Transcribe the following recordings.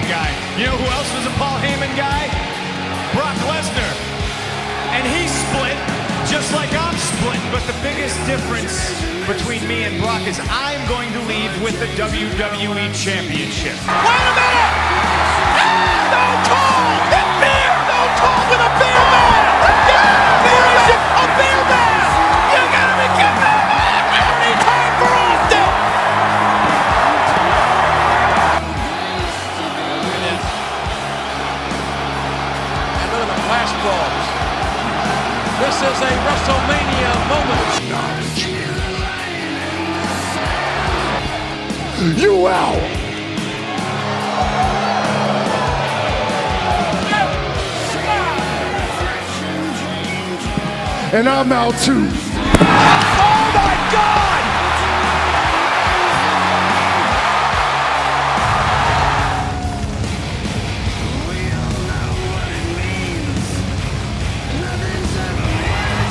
guy. You know who else was a Paul Heyman guy? Brock Lesnar. And he's split, just like I'm split. But the biggest difference between me and Brock is I'm going to leave with the WWE Championship. Wait a minute! No tall! It's beer! No tall with a beer man! Yeah! A beer man! You gotta be kidding me! Any time for Austin! And look at the flashballs. This is a WrestleMania moment. You out! And I'm out too. Oh my God!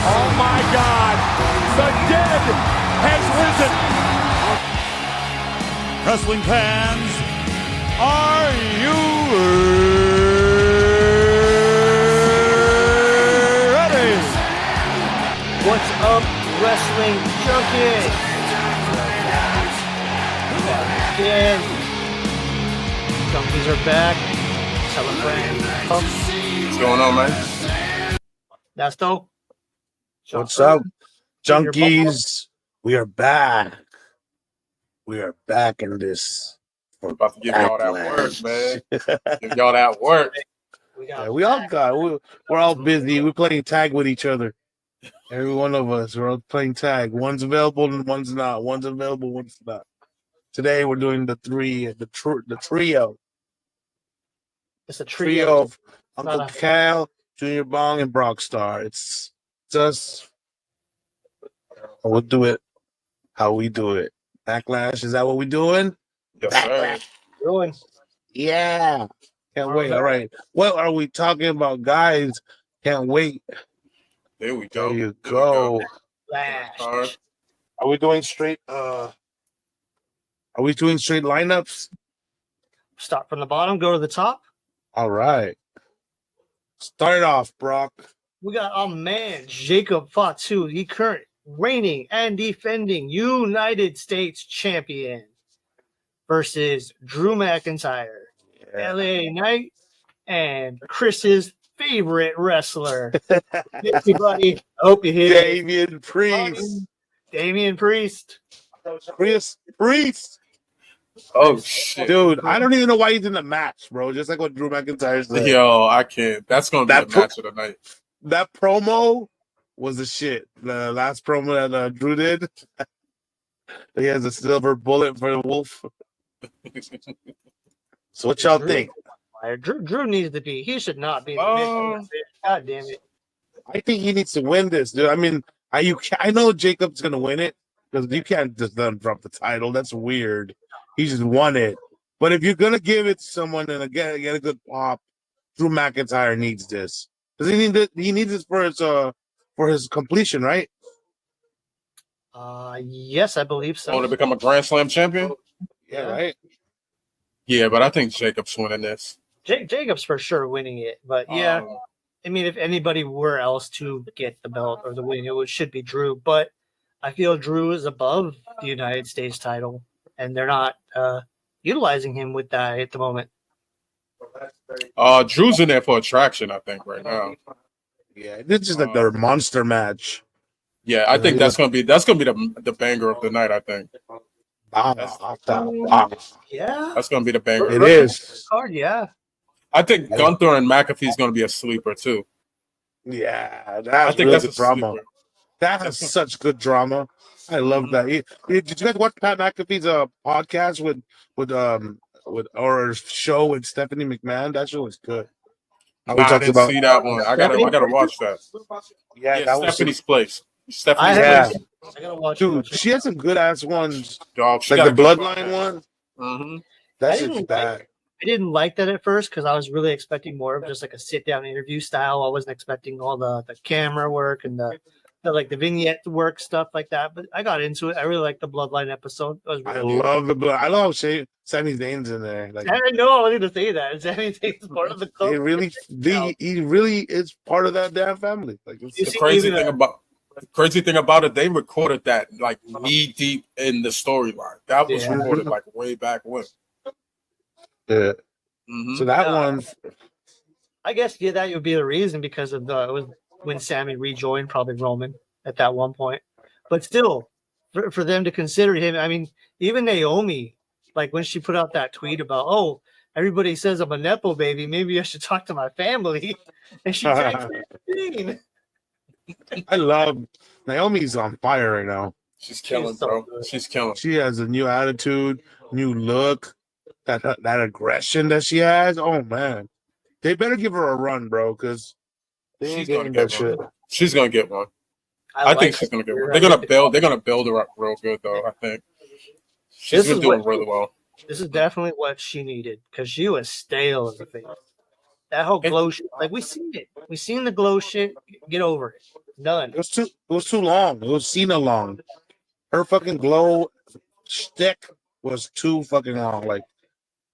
Oh my God! The dead has risen! Wrestling fans, are you ready? What's up, Wrestling Junkeez? Again, Junkies are back. Celebrating. What's going on, man? That's dope. What's up, Junkies? We are back. We are back in this. We're about to give y'all that work, man. Give y'all that work. We're all busy. We're playing tag with each other. Every one of us, we're all playing tag. One's available and one's not. One's available, one's not. Today we're doing the trio. It's a Trio of Uncle Cal, Junior Bong, and Brocstarr. It's us. We'll do it how we do it. Backlash, is that what we're doing? Yes, Backlash. Doing. Yeah. Can't wait. All right. What are we talking about, guys? Can't wait. There we go. There you go. Flash. Are we doing straight lineups? Start from the bottom, go to the top. All right. Start off, Brock. We got our man, Jacob Fatu. He current reigning and defending United States champion versus Drew McIntyre, LA Knight, and Chris's favorite wrestler. Everybody, I hope you hear Damian Priest. Damian Priest. Chris Priest. Oh, shit. Dude, I don't even know why he's in the match, bro. Just like what Drew McIntyre said. Yo, I can't. That's going to be the match of the night. That promo was the shit. The last promo that Drew did. He has a silver bullet for the wolf. So what y'all think? Drew needs to be. He should not be. In the God damn it. I think he needs to win this, dude. I mean, I know Jacob's gonna win it because you can't just let him drop the title. That's weird. He just won it. But if you're gonna give it to someone and get a good pop, Drew McIntyre needs this. Does he need it? He needs this for his completion, right? Yes, I believe so. Want to become a Grand Slam champion? Yeah, right. Yeah, but I think Jacob's winning this. Jacob's for sure winning it, but yeah, I mean, if anybody were else to get the belt or the win, it should be Drew. But I feel Drew is above the United States title, and they're not utilizing him with that at the moment. Drew's in there for attraction, I think, right now. Yeah, this is just like their monster match. Yeah, I think that's gonna be the banger of the night. I think. Yeah, That's gonna be the banger. It is. Card, yeah. I think Gunther and McAfee's gonna be a sleeper too. Yeah, that's good drama. Sleeper. That has such good drama. I love that. Did you guys watch Pat McAfee's podcast or show with Stephanie McMahon? That show was good. I didn't see that one. I gotta watch that. Yeah, that Stephanie's was place. Stephanie's place. I gotta watch. Dude, she has some good ass ones. Dog, like the Bloodline one. Mm-hmm. That's just bad. I didn't like that at first because I was really expecting more of just like a sit down interview style. I wasn't expecting all the camera work and the like the vignette work stuff like that. But I got into it. I really liked the Bloodline episode. It was I really good. love the blood. I love Sami Zayn's in there. Like I know I was going to say that. Sami Zayn's part of the club. he really is part of that damn family. Like it's, You The see, crazy even, thing about it, they recorded that like knee deep in the storyline. That was Yeah. recorded like way back when. yeah. Mhm. So that one, I guess that would be the reason because of it was when Sammy rejoined probably Roman at that one point. But still, for them to consider him, I mean, even Naomi, like when she put out that tweet about, oh, everybody says I'm a nepo baby, maybe I should talk to my family, and she tagged Dean. I love Naomi's on fire right now. She's killing, She's so bro. good. She's killing. She has a new attitude, new look, that aggression that she has. Oh man, they better give her a run, bro, because they ain't She's gonna getting get that one. shit. She's gonna get one. I like think she's her. gonna get one. They're gonna build her up real good though. I think she's This been is doing what- really well. This is definitely what she needed because she was stale as a thing. That whole glow shit, like we seen it. We seen the glow shit. Get over it. Done. It was too long. It was Cena long. Her fucking glow stick was too fucking long. Like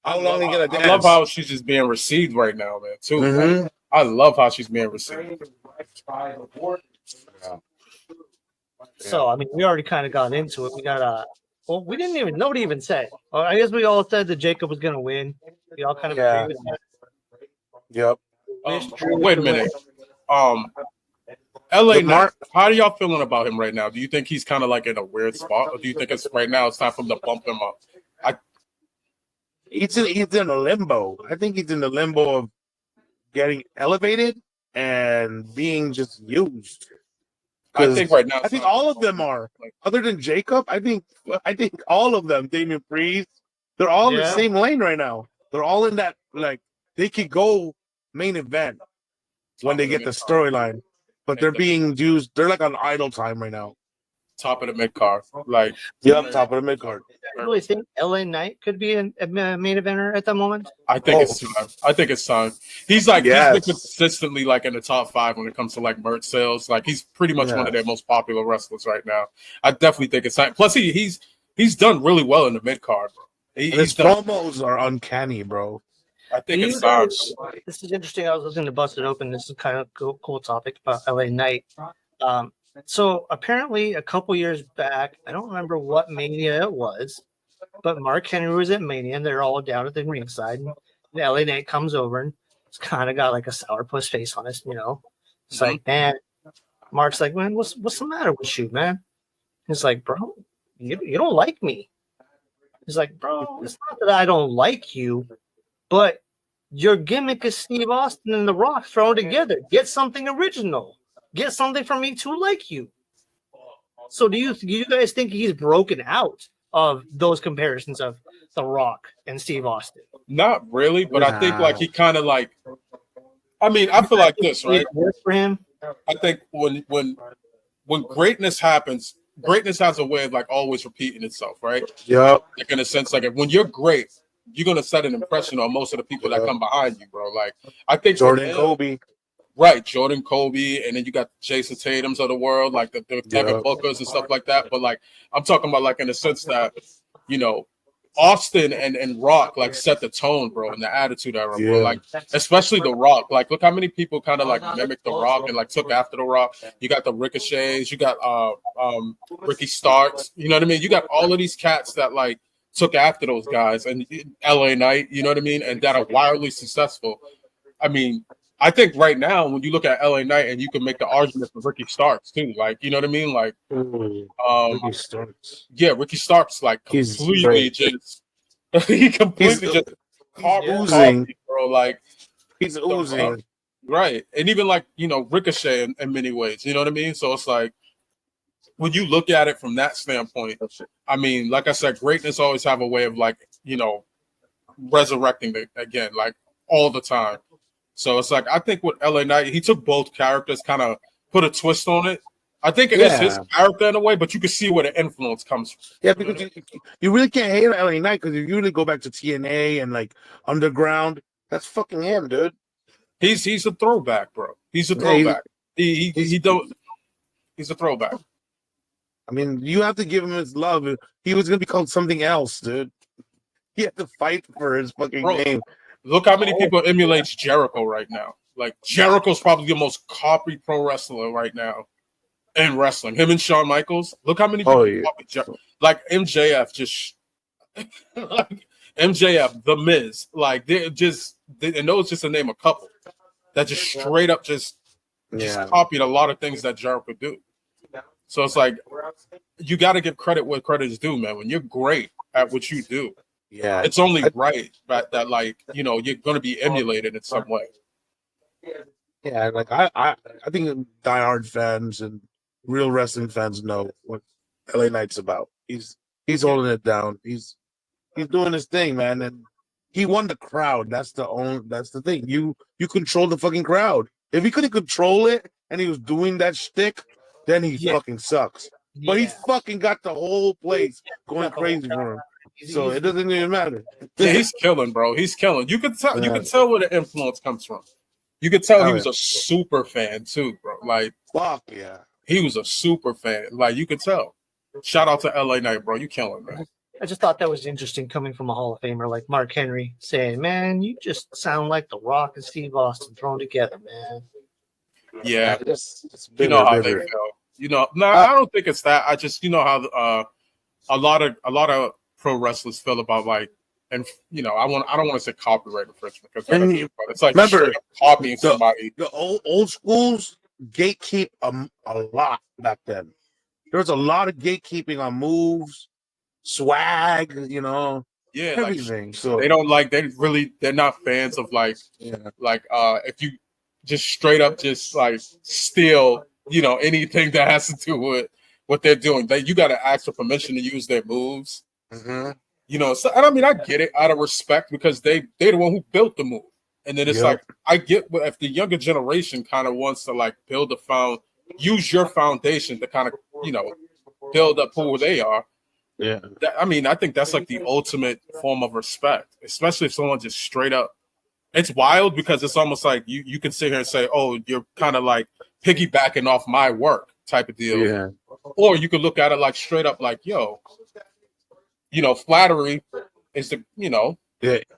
how long are you gonna dance? I love how she's just being received right now, man. Too. Mhm. I love how she's being received. So I mean, we already kind of got into it. We got well, we didn't even. Nobody even said. Well, I guess we all said that Jacob was gonna win. We all kind of Yeah. agree with that. Yep. Wish Drew Wait a could minute. win. LA But Knight, Mark- how do y'all feeling about him right now? Do you think he's kind of like in a weird spot, or do you think it's right now it's time for him to bump him up? He's in a limbo. I think he's in the limbo of getting elevated and being just used. I think right now, I think all of them are. Other than Jacob, I think all of them, Damian Priest, they're all in the Yeah. same lane right now. They're all in that, like, they could go main event when they get the storyline, but they're being used. They're like on idle time right now. top of the mid card, like Yep, top of the mid card. I really think LA Knight could be a main eventer at the moment. I think it's time. I think it's time. He's like Yes. he's been consistently like in the top 5 when it comes to like merch sales. Like he's pretty much one of their most popular wrestlers right now. I definitely think it's time. Plus he's done really well in the mid card, bro. His promos are uncanny, bro. I think You it's time. guys- This is interesting. I was looking to bust it open. This is kind of cool topic about LA Knight. So apparently, a couple years back, I don't remember what Mania it was, but Mark Henry was at Mania, and they're all down at the ringside. And LA Knight comes over and it's kind of got like a sourpuss face on it, you know. It's like, man, Mark's like, man, what's the matter with you, man? He's like, bro, you don't like me. He's like, bro, it's not that I don't like you, but your gimmick is Steve Austin and The Rock thrown together. Get something original. Get something from me to like you. So do you guys think he's broken out of those comparisons of The Rock and Steve Austin? Not really, but I think like he kind of like. I mean, I feel like this, right? Work for him. I think when greatness happens, greatness has a way of like always repeating itself, right? Yep. Like in a sense, like when you're great, you're gonna set an impression on most of the people that come behind you, bro. Like I think Jordan Kobe. right? Jordan Kobe, and then you got Jason Tatum's of the world, like the Devin Bookers and stuff like that. But like I'm talking about, like in the sense that Austin and Rock like set the tone, bro, and the attitude era, bro. Like especially the Rock. Like look how many people kind of like mimicked the Rock and like took after the Rock. You got the Ricochets, you got Ricky Starks. You know what I mean? You got all of these cats that like took after those guys, and LA Knight. You know what I mean? And that are wildly successful. I mean, I think right now when you look at LA Knight, and you can make the argument for Ricky Starks too. Like you know what I mean? Like Ricky Starks. yeah, Ricky Starks like He's completely great. just he completely He's just oozing. bro. Like He's oozing. right, and even like Ricochet in many ways. You know what I mean? So it's like when you look at it from that standpoint, I mean, like I said, greatness always have a way of like resurrecting it again, like all the time. So it's like I think with LA Knight, he took both characters, kind of put a twist on it. I think it is his character in a way, but you can see where the influence comes from. Yeah, because you really can't hate on LA Knight because if you really go back to TNA and like Underground, that's fucking him, dude. He's a throwback, bro. He's a throwback. He don't. He's a throwback. I mean, you have to give him his love. He was gonna be called something else, dude. He had to fight for his fucking name. Look how many people emulates Jericho right now. Like Jericho's probably the most copied pro wrestler right now in wrestling. Him and Shawn Michaels. Look how many people copy Jericho. Like MJF just like MJF, The Miz. Like and those just to name a couple that just straight up just copied a lot of things that Jericho do. So it's like you got to give credit where credit is due, man. When you're great at what you do, it's only right that like you're going to be emulated in some way. Yeah, like I think diehard fans and real wrestling fans know what LA Knight's about. He's holding it down. He's doing his thing, man, and he won the crowd. That's the thing. You control the fucking crowd. If he couldn't control it and he was doing that shtick, then he fucking sucks. But he fucking got the whole place going crazy for him. So it doesn't even matter. Yeah, he's killing, bro. He's killing. You can tell. You can tell where the influence comes from. You could tell he was a super fan too, bro. Like, fuck yeah, he was a super fan. Like, you could tell. Shout out to LA Knight, bro. You killing, man. I just thought that was interesting coming from a Hall of Famer like Mark Henry saying, "Man, you just sound like The Rock and Steve Austin thrown together, man." Yeah, you know how they feel. I don't think it's that. I just how a lot of pro wrestlers feel about like, and I don't want to say copyright infringement because it's like remember copying somebody. The old schools gatekeep a lot back then. There was a lot of gatekeeping on moves, swag, everything. Like, so they don't they're not fans of if you just straight up just like steal anything that has to do with what they're doing. You got to ask for permission to use their moves. Mm-hmm. So and I mean I get it out of respect because they're the one who built the move. And then it's like I get if the younger generation kind of wants to like use your foundation to kind of build up who they are. Yeah. I think that's like the ultimate form of respect, especially if someone just straight up. It's wild because it's almost like you can sit here and say, "Oh, you're kind of like piggybacking off my work," type of deal. Yeah. Or you could look at it like straight up, like, "Yo, flattery is the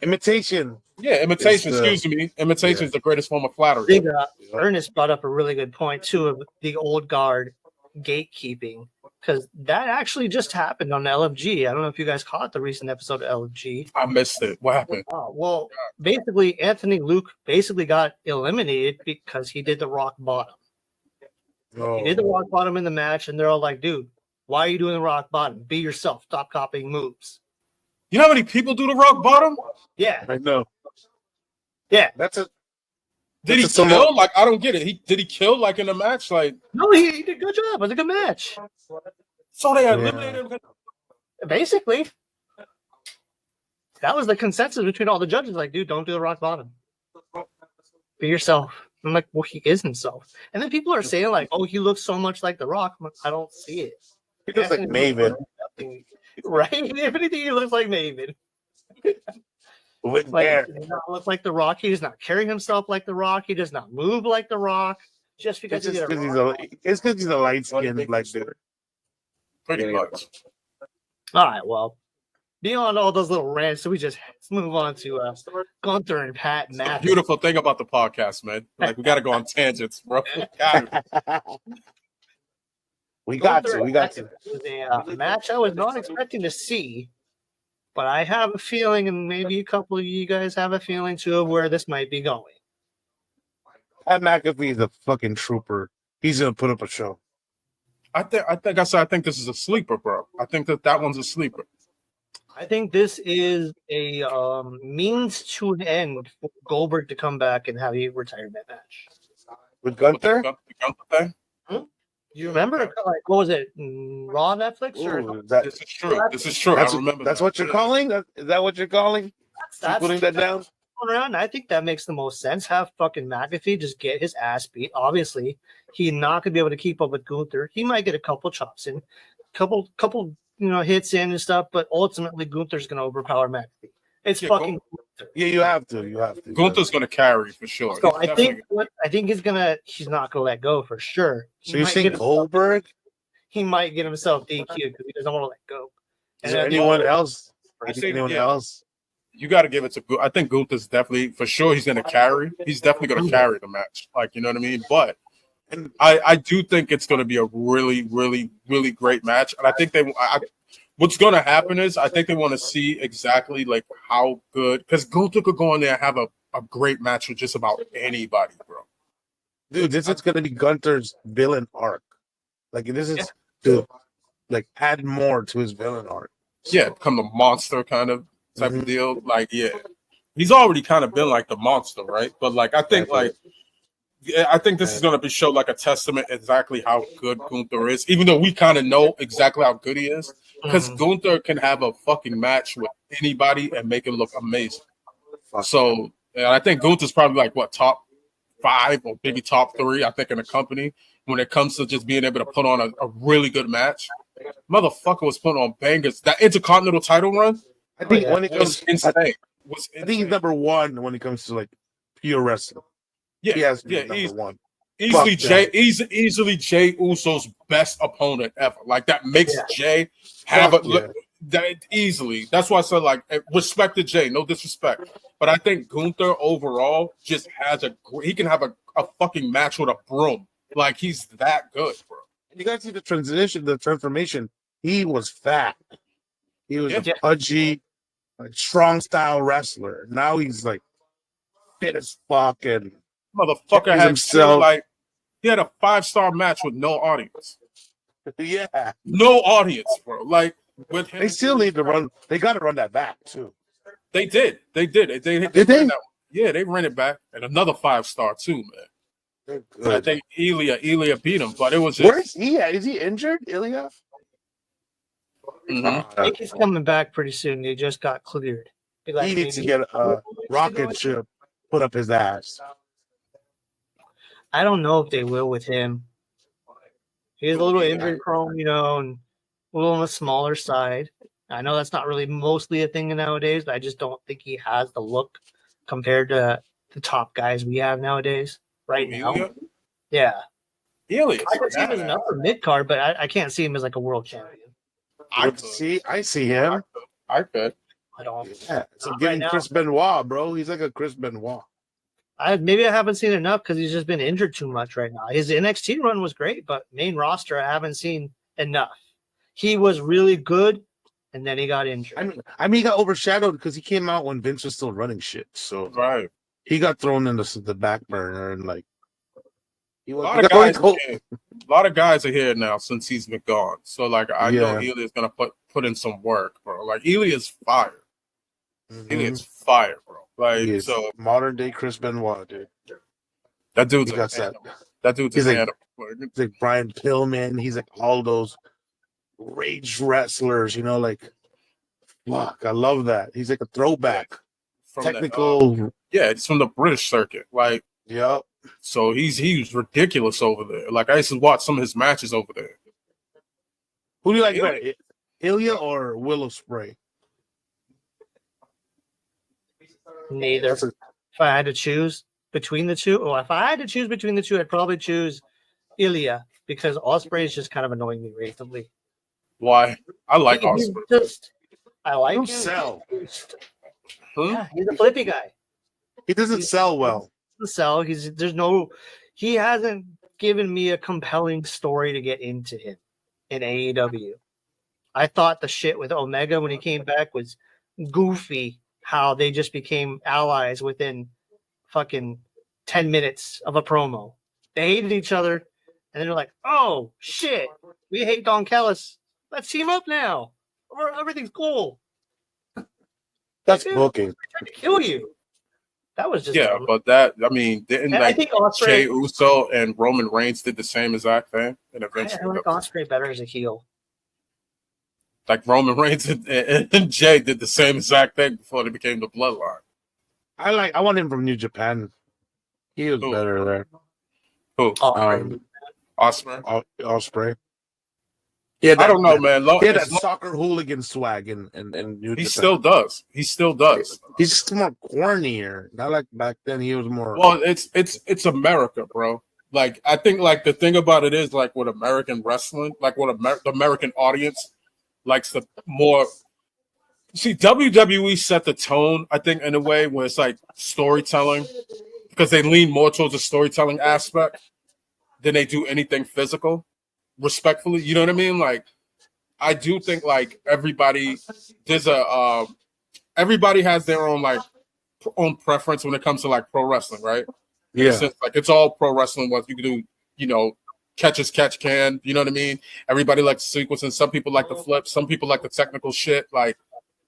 imitation." Yeah, imitation. Excuse me, imitation is the greatest form of flattery. Ernest brought up a really good point too of the old guard gatekeeping. Because that actually just happened on LFG. I don't know if you guys caught the recent episode of LFG. I missed it. What happened? Well, basically, Anthony Luke got eliminated because he did the rock bottom. Oh. He did the rock bottom in the match, and they're all like, "Dude, why are you doing the rock bottom? Be yourself. Stop copying moves." You know how many people do the rock bottom? Yeah, I know. Yeah, Did he kill? Like, I don't get it. Did he kill like in a match? Like, no, he did a good job. It was a good match. So they eliminated him. Basically, that was the consensus between all the judges. Like, dude, don't do the rock bottom. Be yourself. I'm like, well, he is himself. And then people are saying like, oh, he looks so much like The Rock. I'm like, I don't see it. He looks like Maven. Right? If anything, he looks like Maven. With Like, hair. he does not look like The Rock. He does not carry himself like The Rock. He does not move like The Rock. Just because It's because he's a light skinned black dude. Pretty much. All right, well, beyond all those little rants, so let's move on to Gunther and Pat McAfee. Beautiful thing about the podcast, man. Like, we got to go on tangents, bro. We got to. It was a match I was not expecting to see, but I have a feeling, and maybe a couple of you guys have a feeling too, of where this might be going. Pat McAfee is a fucking trooper. He's gonna put up a show. I think this is a sleeper, bro. I think that one's a sleeper. I think this is a means to an end for Goldberg to come back and have a retirement match. With Gunther? The Gunther thing? You remember? Like, what was it? Raw Netflix? This is true. This is true. I remember. That's what you're calling? Is that what you're calling? That's putting that down? Around. I think that makes the most sense. Have fucking McAfee just get his ass beat. Obviously, he's not gonna be able to keep up with Gunther. He might get a couple chops in, couple hits in and stuff, but ultimately Gunther's gonna overpower McAfee. It's Yeah, fucking. Yeah, you have to. You have to. Gunther's gonna carry for sure. So He's I think he's not gonna let go for sure. So you're saying Goldberg? He might get himself DQ because he doesn't want to let go. Is there anyone else? I think, Anyone yeah. else? You got to give it to. I think Gunther's definitely for sure. He's gonna carry. He's definitely gonna carry the match. Like, you know what I mean. But I do think it's gonna be a really, really, really great match. And I think what's gonna happen is I think they want to see exactly like how good, because Gunther could go in there and have a great match with just about anybody, bro. Dude, this is gonna be Gunther's villain arc. Like this is to like add more to his villain arc. Yeah, become the monster kind of type Mm-hmm. of deal. Like, yeah, he's already kind of been like the monster, right? But like, I think this is gonna be show like a testament exactly how good Gunther is, even though we kind of know exactly how good he is, because Gunther can have a fucking match with anybody and make it look amazing. So, and I think Gunther's probably like what, top 5 or maybe top 3, I think, in the company when it comes to just being able to put on a really good match. Motherfucker was putting on bangers. That Intercontinental title run, I think when it was comes, insane. I think he's number 1 when it comes to like pure wrestling. Yeah, He has to be yeah, number 1. Easily easily Jay Uso's best opponent ever. Like that makes Jay have that easily. That's why I said like respect to Jay, no disrespect. But I think Gunther overall just has he can have a fucking match with a broom. Like he's that good, bro. You gotta see the transformation. He was fat. He was a pudgy, like strong style wrestler. Now he's like fit as fuck and motherfucker had he had a 5-star match with no audience. Yeah, no audience, bro. Like with him, they still need to run. They got to run that back too. They did. They ran that. Yeah, they ran it back, and another 5-star too, man. I think Ilya beat him, but it was just, where is he at? Is he injured, Ilya? I think he's coming back pretty soon. He just got cleared. He needs to get a rocket ship put up his ass. I don't know if they will with him. He's a little injury prone, you know, and a little on the smaller side. I know that's not really mostly a thing nowadays, but I just don't think he has the look compared to the top guys we have nowadays right now. Yeah. Ilya. I could see him as an upper mid card, but I can't see him as like a world champion. I see him. I could. I don't. Yeah, so give him Chris Benoit, bro. He's like a Chris Benoit. Maybe I haven't seen enough because he's just been injured too much right now. His NXT run was great, but main roster I haven't seen enough. He was really good, and then he got injured. I mean, he got overshadowed because he came out when Vince was still running shit. So he got thrown into the back burner, and like a lot of guys are here now since he's been gone. So like I know Ilya's gonna put in some work, bro. Like Ilya's fire. Ilya's fire, bro. Like so modern day Chris Benoit, dude. That dude's that dude's he's like Brian Pillman. He's like all those rage wrestlers, you know, like fuck, I love that. He's like a throwback. From technical it's from the British circuit. Like so he's ridiculous over there. Like I used to watch some of his matches over there. Who do you like better? Ilya or Will Ospreay? Neither. If I had to choose between the two, I'd probably choose Ilya because Ospreay is just kind of annoying me recently. Why? I like Ospreay. I like him. Sell. Yeah, he's a flippy guy. He doesn't sell well. He hasn't given me a compelling story to get into him in AEW. I thought the shit with Omega when he came back was goofy. How they just became allies within fucking 10 minutes of a promo. They hated each other, and then they're like, oh, shit, we hate Don Callis. Let's team up now. Everything's cool. That's booking. They tried to kill you. That was just... but that, I mean, didn't I think Jey Uso and Roman Reigns did the same exact thing? And eventually I like Ospreay better as a heel. Like Roman Reigns and Jay did the same exact thing before they became the Bloodline. I want him from New Japan. He was better there. Who? Ospreay. Ospreay. Yeah, I don't know, man. He had that soccer hooligan swag in New He Japan. still does. He still does. He's just more cornier. Not like back then. He was more. Well, it's America, bro. Like I think like the thing about it is like with American wrestling, like what the American audience likes the more. See, WWE set the tone, I think, in a way where it's like storytelling because they lean more towards the storytelling aspect than they do anything physical. Respectfully, you know what I mean? Like, I do think like everybody everybody has their own like own preference when it comes to like pro wrestling, right? Yeah. Sense, like it's all pro wrestling. What you can do, you know, catch as catch can. You know what I mean? Everybody likes sequence, and some people like the flip. Some people like the technical shit. Like,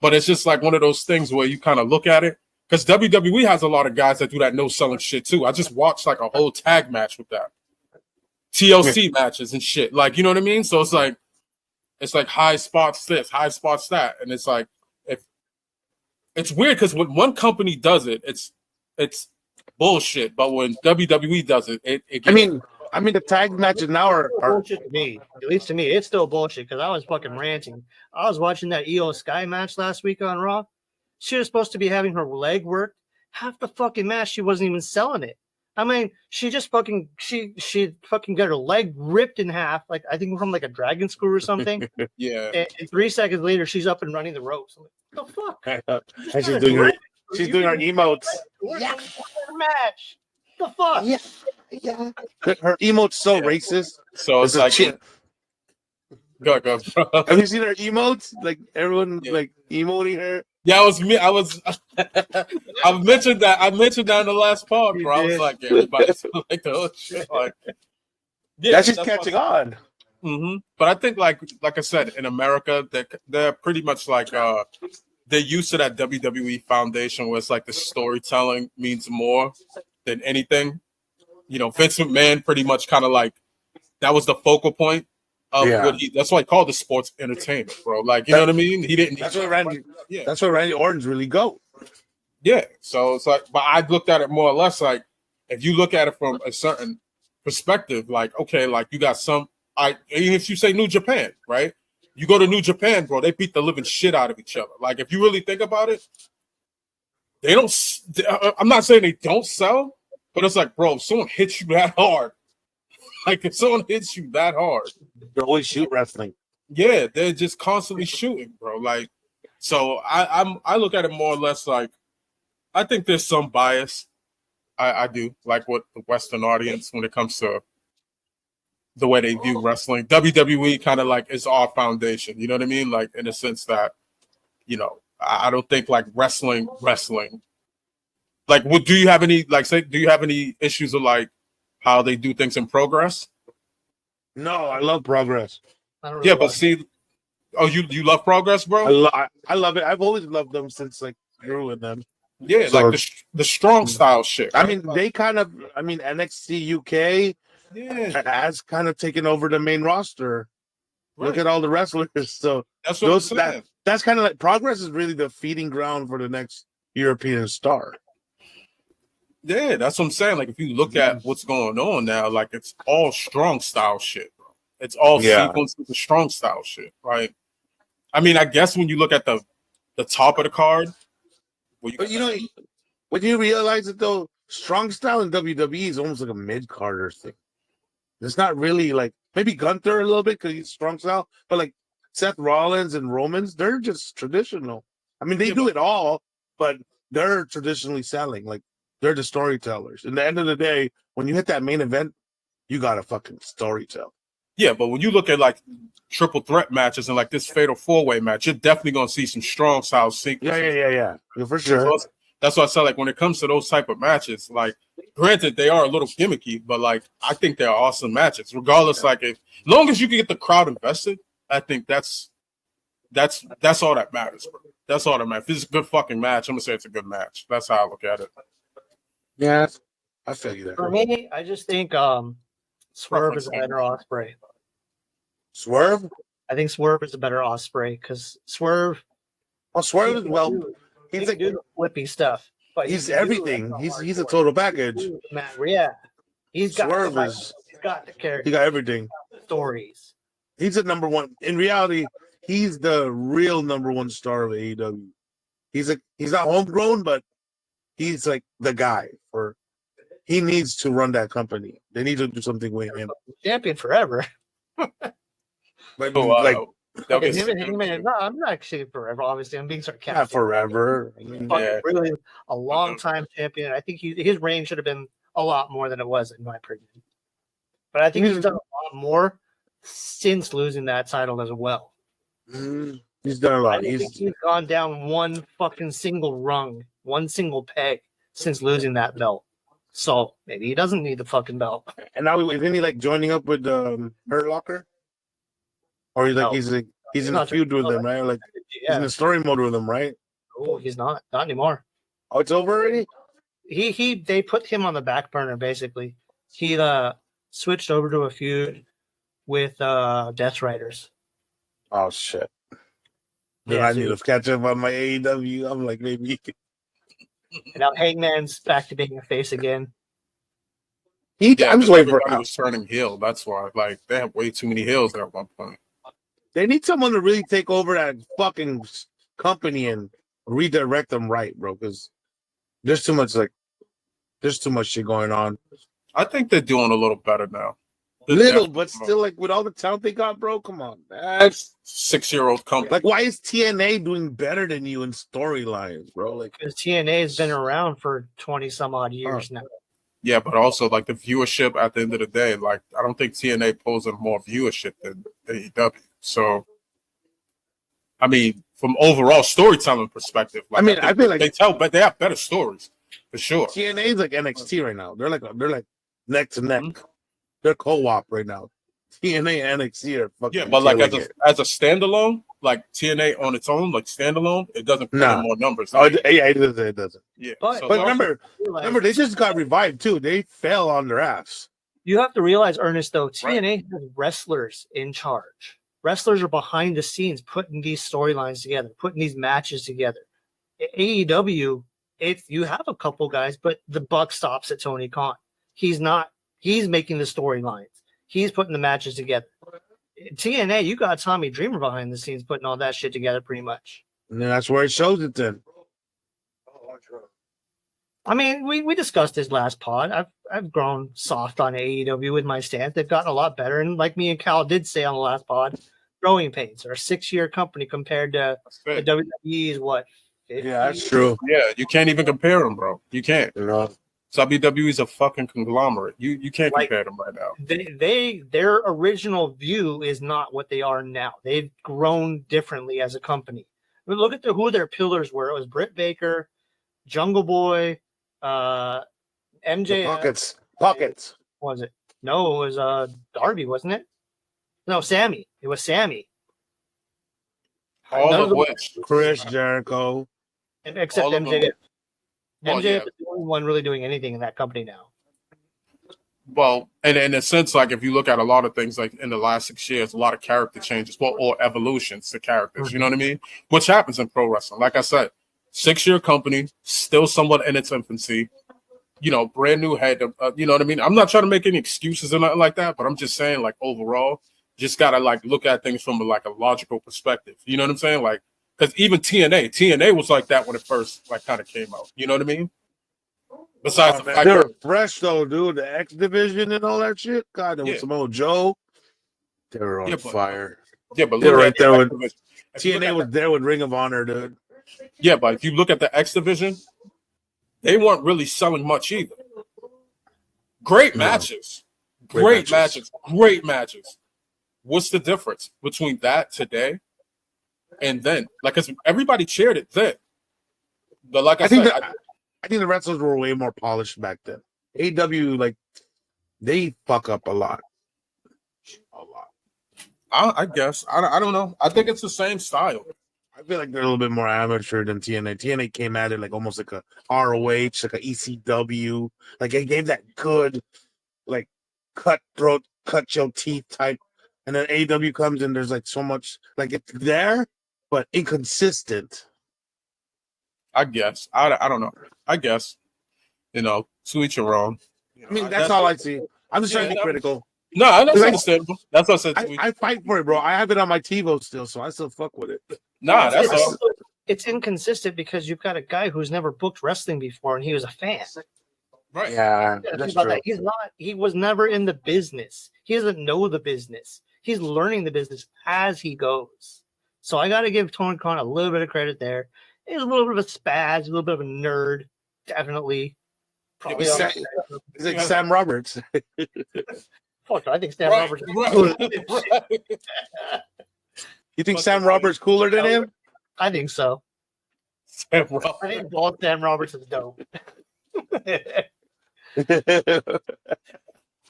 but it's just like one of those things where you kind of look at it because WWE has a lot of guys that do that no selling shit too. I just watched like a whole tag match with that. TLC matches and shit. Like, you know what I mean? So it's like high spots this, high spots that. And it's like if it's weird because when one company does it, it's bullshit. But when WWE does it, it I mean the tag matches now are bullshit to me. At least to me, it's still bullshit because I was fucking ranting. I was watching that Io Sky match last week on Raw. She was supposed to be having her leg worked. Half the fucking match, she wasn't even selling it. I mean, she just fucking she fucking got her leg ripped in half, like I think from like a dragon screw or something. yeah. And 3 seconds later, she's up and running the ropes. I'm like, what the fuck? and she's doing her emotes. Yeah. Match. The fuck? Yeah. Her emote's so racist. So it's like go, bro. Have you seen her emotes? Like everyone like emoting her. Yeah, it was me. I mentioned that. I mentioned that in the last part, bro. I was like, everybody's like the whole shit. Like, yeah, that's just catching on. Mm-hmm. But I think, like I said, in America, they're pretty much like they're used to that WWE foundation where it's like the storytelling means more than anything. You know, Vince McMahon pretty much kind of like that was the focal point of what that's why he called the sports entertainment, bro. Like, you know what I mean? He didn't. That's where Randy Orton's really go. Yeah. So it's like, but I looked at it more or less like if you look at it from a certain perspective, like okay, like you got even if you say New Japan, right? You go to New Japan, bro, they beat the living shit out of each other. Like if you really think about it, they don't. I'm not saying they don't sell, but it's like, bro, if someone hits you that hard. Like if someone hits you that hard, they're always shoot wrestling. Yeah, they're just constantly shooting, bro. Like, so I look at it more or less like I think there's some bias. I do like what the Western audience when it comes to the way they view wrestling. WWE kind of like is our foundation. You know what I mean? Like in the sense that you know I don't think like wrestling. Like, do you have any do you have any issues with like? How they do things in Progress? No, I love Progress. But see, you love Progress, bro? I love it. I've always loved them since like grew with them. Yeah, so, like the strong style shit. Right? I mean, they kind of. I mean, NXT UK has kind of taken over the main roster. Right. Look at all the wrestlers. So that's what I'm saying. That's kind of like Progress is really the feeding ground for the next European star. Yeah, that's what I'm saying. Like, if you look at what's going on now, like, it's all strong style shit, bro. It's all sequence with the strong style shit, right? I mean, I guess when you look at the top of the card, but you know, when you realize it though, strong style in WWE is almost like a mid-carder thing. It's not really like maybe Gunther a little bit because he's strong style, but like Seth Rollins and Romans, they're just traditional. I mean, they do it all, but they're traditionally selling like. They're the storytellers. In the end of the day, when you hit that main event, you got to fucking storytell. Yeah, but when you look at like triple threat matches and like this fatal 4-way match, you're definitely going to see some strong style sequences. Yeah, for sure. So that's why I said like when it comes to those type of matches, like granted they are a little gimmicky, but like I think they're awesome matches. Regardless, like as long as you can get the crowd invested, I think that's all that matters, bro. That's all that matters. If it's a good fucking match, I'm gonna say it's a good match. That's how I look at it. Yeah, I feel you there. For me, I just think Swerve is a better Osprey. Swerve? I think Swerve is a better Osprey because Swerve. Well, Swerve is he's like do the flippy stuff, but he's everything. He's a total package. Yeah, he's got Swerve is. He's got the character. He got everything. Stories. He's the number one. In reality, he's the real number one star of AEW. He's not homegrown, but he's like the guy for. He needs to run that company. They need to do something with him. Champion forever. But So, like they'll Okay, get no, I'm not saying forever. Obviously, I'm being sarcastic. not forever. I mean, Fucking Yeah. really a long time champion. I think his reign should have been a lot more than it was, in my opinion. But I think he's done a lot more since losing that title as well. he's done a lot. I don't think he's gone down one fucking single rung, one single peg since losing that belt. So maybe he doesn't need the fucking belt. And now isn't he like joining up with Hurt Locker? Or he's like No. he's in not a feud with joining- them, right? Like he's Yeah. in a story mode with them, right? Oh, he's not anymore. Oh, it's over already? They put him on the back burner basically. He switched over to a feud with Death Riders. Oh shit. Then Yeah, I need to catch up on my AEW. I'm like, maybe And now Hangman's back to being a face again. I'm just waiting for everybody was turning heel. That's why. Like they have way too many heels at one point. they need someone to really take over that fucking company and redirect them right, bro. Because there's too much shit going on. I think they're doing a little better now. Little, but still, like with all the talent they got, bro. Come on, man. 6-year-old company. Like, why is TNA doing better than you in storylines, bro? Like, Because TNA has been around for 20 some odd years now. Yeah, but also like the viewership at the end of the day, like I don't think TNA pulls in more viewership than AEW. So, I mean, from overall storytelling perspective, like, I feel like but they have better stories for sure. TNA is like NXT right now. They're like neck to neck. They're co-op right now. TNA and NXT are fucking. Yeah, but like killing it. as a standalone, like TNA on its own, like standalone, it doesn't put in more numbers. Oh, yeah, it doesn't. It doesn't. Yeah, But- so But they're remember, they just got revived too. They fell on their ass. You have to realize, Ernest, though, TNA has wrestlers in charge. Wrestlers are behind the scenes putting these storylines together, putting these matches together. AEW, you have a couple guys, but the buck stops at Tony Khan. He's making the storylines. He's putting the matches together. TNA, you got Tommy Dreamer behind the scenes putting all that shit together pretty much. And then that's where it shows it then. I mean, we discussed this last pod. I've grown soft on AEW with my stance. They've gotten a lot better. And like me and Cal did say on the last pod, growing pains. They're a 6-year company compared to the WWE's what? 50? Yeah, that's true. Yeah, you can't even compare them, bro. You can't. You know, WWE is a fucking conglomerate. You can't compare them right now. Their original view is not what they are now. They've grown differently as a company. I mean, look at who their pillars were. It was Britt Baker, Jungle Boy, MJ. Pockets. Was it? No, it was Darby, wasn't it? No, Sammy. It was Sammy. All None of of which, Chris Jericho. Except all of MJF. them. Well, MJF yeah. is the only one really doing anything in that company now. Well, and in a sense, like if you look at a lot of things, like in the last 6 years, a lot of character changes, or evolutions to characters. You know what I mean? Which happens in pro wrestling. Like I said, 6-year company, still somewhat in its infancy. You know, brand new head. You know what I mean? I'm not trying to make any excuses or nothing like that, but I'm just saying, like overall, just gotta like look at things from a logical perspective. You know what I'm saying? Like, because even TNA was like that when it first like kind of came out. You know what I mean? Besides the fact They're that fresh though, dude. The X division and all that shit. God, there was Samoa Joe. They were on fire. Yeah, but They're look right at there the with X division. If you look TNA at was there with Ring of Honor, dude. Yeah, but if you look at the X division, they weren't really selling much either. Great matches. Great matches. Great matches. What's the difference between that today and then? Like, 'cause everybody cheered it then. But like I said, I think the wrestlers were way more polished back then. AW, like, they fuck up a lot. I guess. I don't know. I think it's the same style. I feel like they're a little bit more amateur than TNA. TNA came at it like almost like a ROH, like a ECW. Like they gave that good, like cutthroat, cut your teeth type. And then AW comes and there's like so much, like it's there, but inconsistent. I guess. I don't know. I guess. You know, to each your own. I mean, that's all I see. I'm just trying to be critical. No, that's Like, understandable. That's what I said. I fight for it, bro. I have it on my TiVo still, so I still fuck with it. Nah, that's it's, all. it's inconsistent because you've got a guy who's never booked wrestling before and he was a fan. Right. Yeah, Think that's about true. that. He was never in the business. He doesn't know the business. He's learning the business as he goes. So I got to give Tony Khan a little bit of credit there. He's a little bit of a spaz, a little bit of a nerd, definitely. Probably. He's like Sam Roberts. Fuck, I think Sam Right, Roberts. right. You think Sam Roberts cooler than him? I think so. Sam Roberts. I think both Sam Roberts is dope.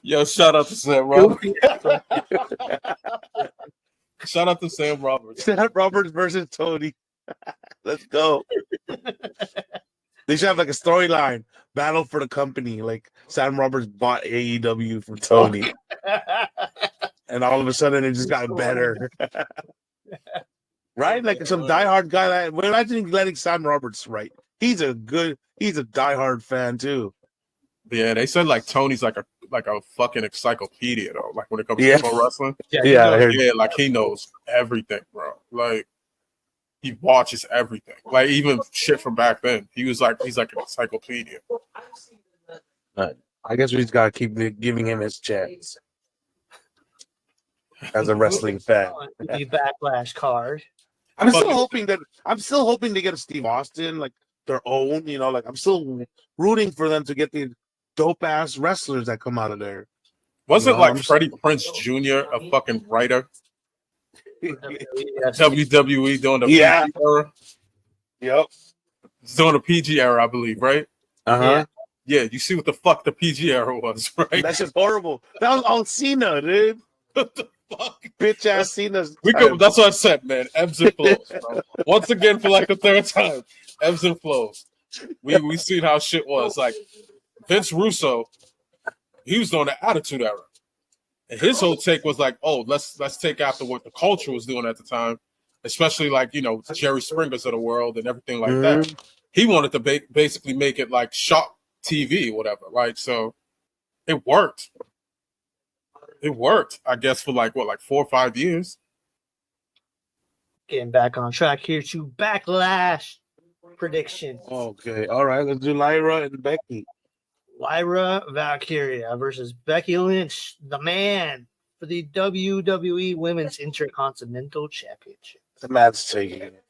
Yo, shout out to Sam Roberts. Shout out to Sam Roberts. Sam Roberts versus Tony. Let's go. They should have like a storyline battle for the company. Like Sam Roberts bought AEW from Tony, and all of a sudden it just got better. Right? Like some diehard guy. Well, imagine letting Sam Roberts write. He's a diehard fan too. Yeah, they said like Tony's like a fucking encyclopedia though. Like when it comes Yeah. to pro wrestling. Yeah, I heard. Yeah, like he knows everything, bro. Like he watches everything. Like even shit from back then. He's like an encyclopedia. I guess we just gotta keep giving him his chance as a wrestling fan. The Backlash card. I'm still hoping to get a Steve Austin, like their own, you know, like I'm still rooting for them to get the dope ass wrestlers that come out of there. Wasn't No, like I'm Freddie Prinze Jr. a fucking writer? Yes. WWE during the Yeah. PG era? Yep. During the PG era, I believe, right? Uh-huh. Yeah, you see what the fuck the PG era was, right? That's just horrible. That was all Cena, dude. What the fuck? Bitch ass Cena's. That's what I said, man. Ebbs and flows, bro. Once again, for like the third time, ebbs and flows. We seen how shit was. Like Vince Russo, he was doing the Attitude Era, and his whole take was like, "Oh, let's take after what the culture was doing at the time, especially like Jerry Springer's of the world and everything like that." He wanted to basically make it like shock TV, whatever. Like so, it worked. It worked, I guess, for like 4 or 5 years. Getting back on track here to Backlash prediction. Okay, all right. Let's do Lyra and Becky. Lyra Valkyria versus Becky Lynch, the man, for the WWE Women's Intercontinental Championship. The man's taking it.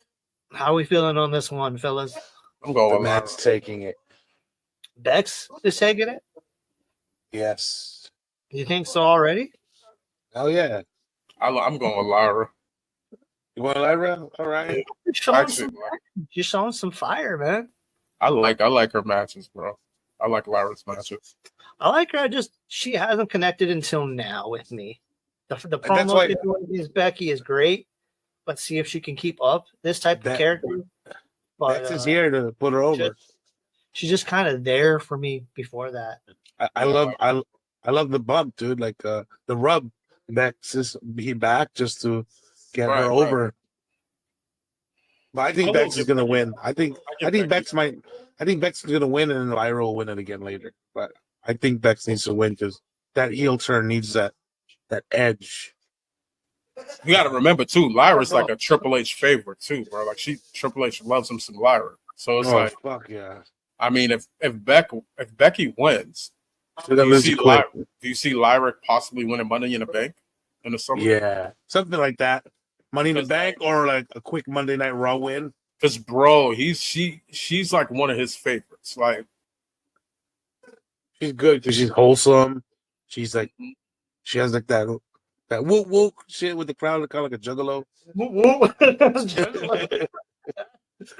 How are we feeling on this one, fellas? I'm The going. man's taking it. Bex is taking it? Yes. You think so already? Oh yeah. I'm going with Lyra. You want Lyra? All right. Actually, You're showing some fire, man. I like her matches, bro. I like Lyra's matches. I like her. She hasn't connected until now with me. The that's promo why- she's doing against Becky is great. Let's see if she can keep up this type of character. But Bex is here to put her over. she's just kind of there for me before that. I love the bump, dude. Like the rub. Bex is back just to get her over. But I think Bex is gonna win. I think Bex is gonna win, and then Lyra will win it again later. But I think Bex needs to win because that heel turn needs that edge. You got to remember too, Lyra's like a Triple H favorite too, bro. Like Triple H loves him some Lyra. So it's like, fuck yeah. I mean, if Becky wins, do you see Lyra possibly winning Money in the Bank in the summer? Yeah, something like that. Money in the Bank or like a quick Monday Night Raw win. Because bro, she's like one of his favorites. Like she's good because she's wholesome. She's like she has like that woke woke shit with the crowd, kind of like a juggalo.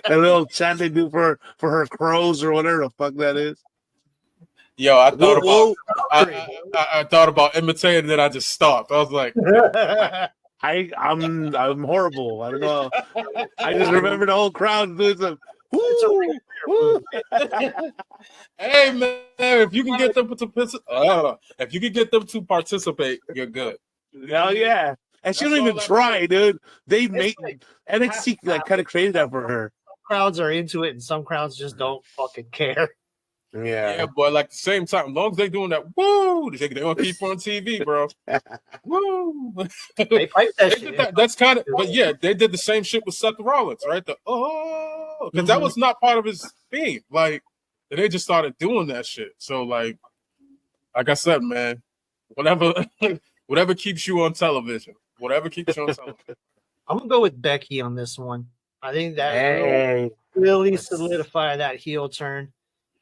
That little chant they do for her crows or whatever the fuck that is. Yo, I thought about imitating it. I just stopped. I was like, I'm horrible. I don't know. I just remember the whole crowd doing some. Woo, woo. Hey man, if you can get them to participate, you're good. Hell yeah. And she don't even try, dude. They make NXT like kind of created that for her. Crowds are into it, and some crowds just don't fucking care. Yeah. but like at the same time, as long as they doing that, woo, they gonna keep on TV, bro. Woo. They pipe that They shit. did that. That's kind of, but yeah, they did the same shit with Seth Rollins, right? Because that was not part of his theme. Like, they just started doing that shit. So, like I said, man, whatever keeps you on television, whatever keeps you on television. I'm gonna go with Becky on this one. I think that Hey. really solidify that heel turn.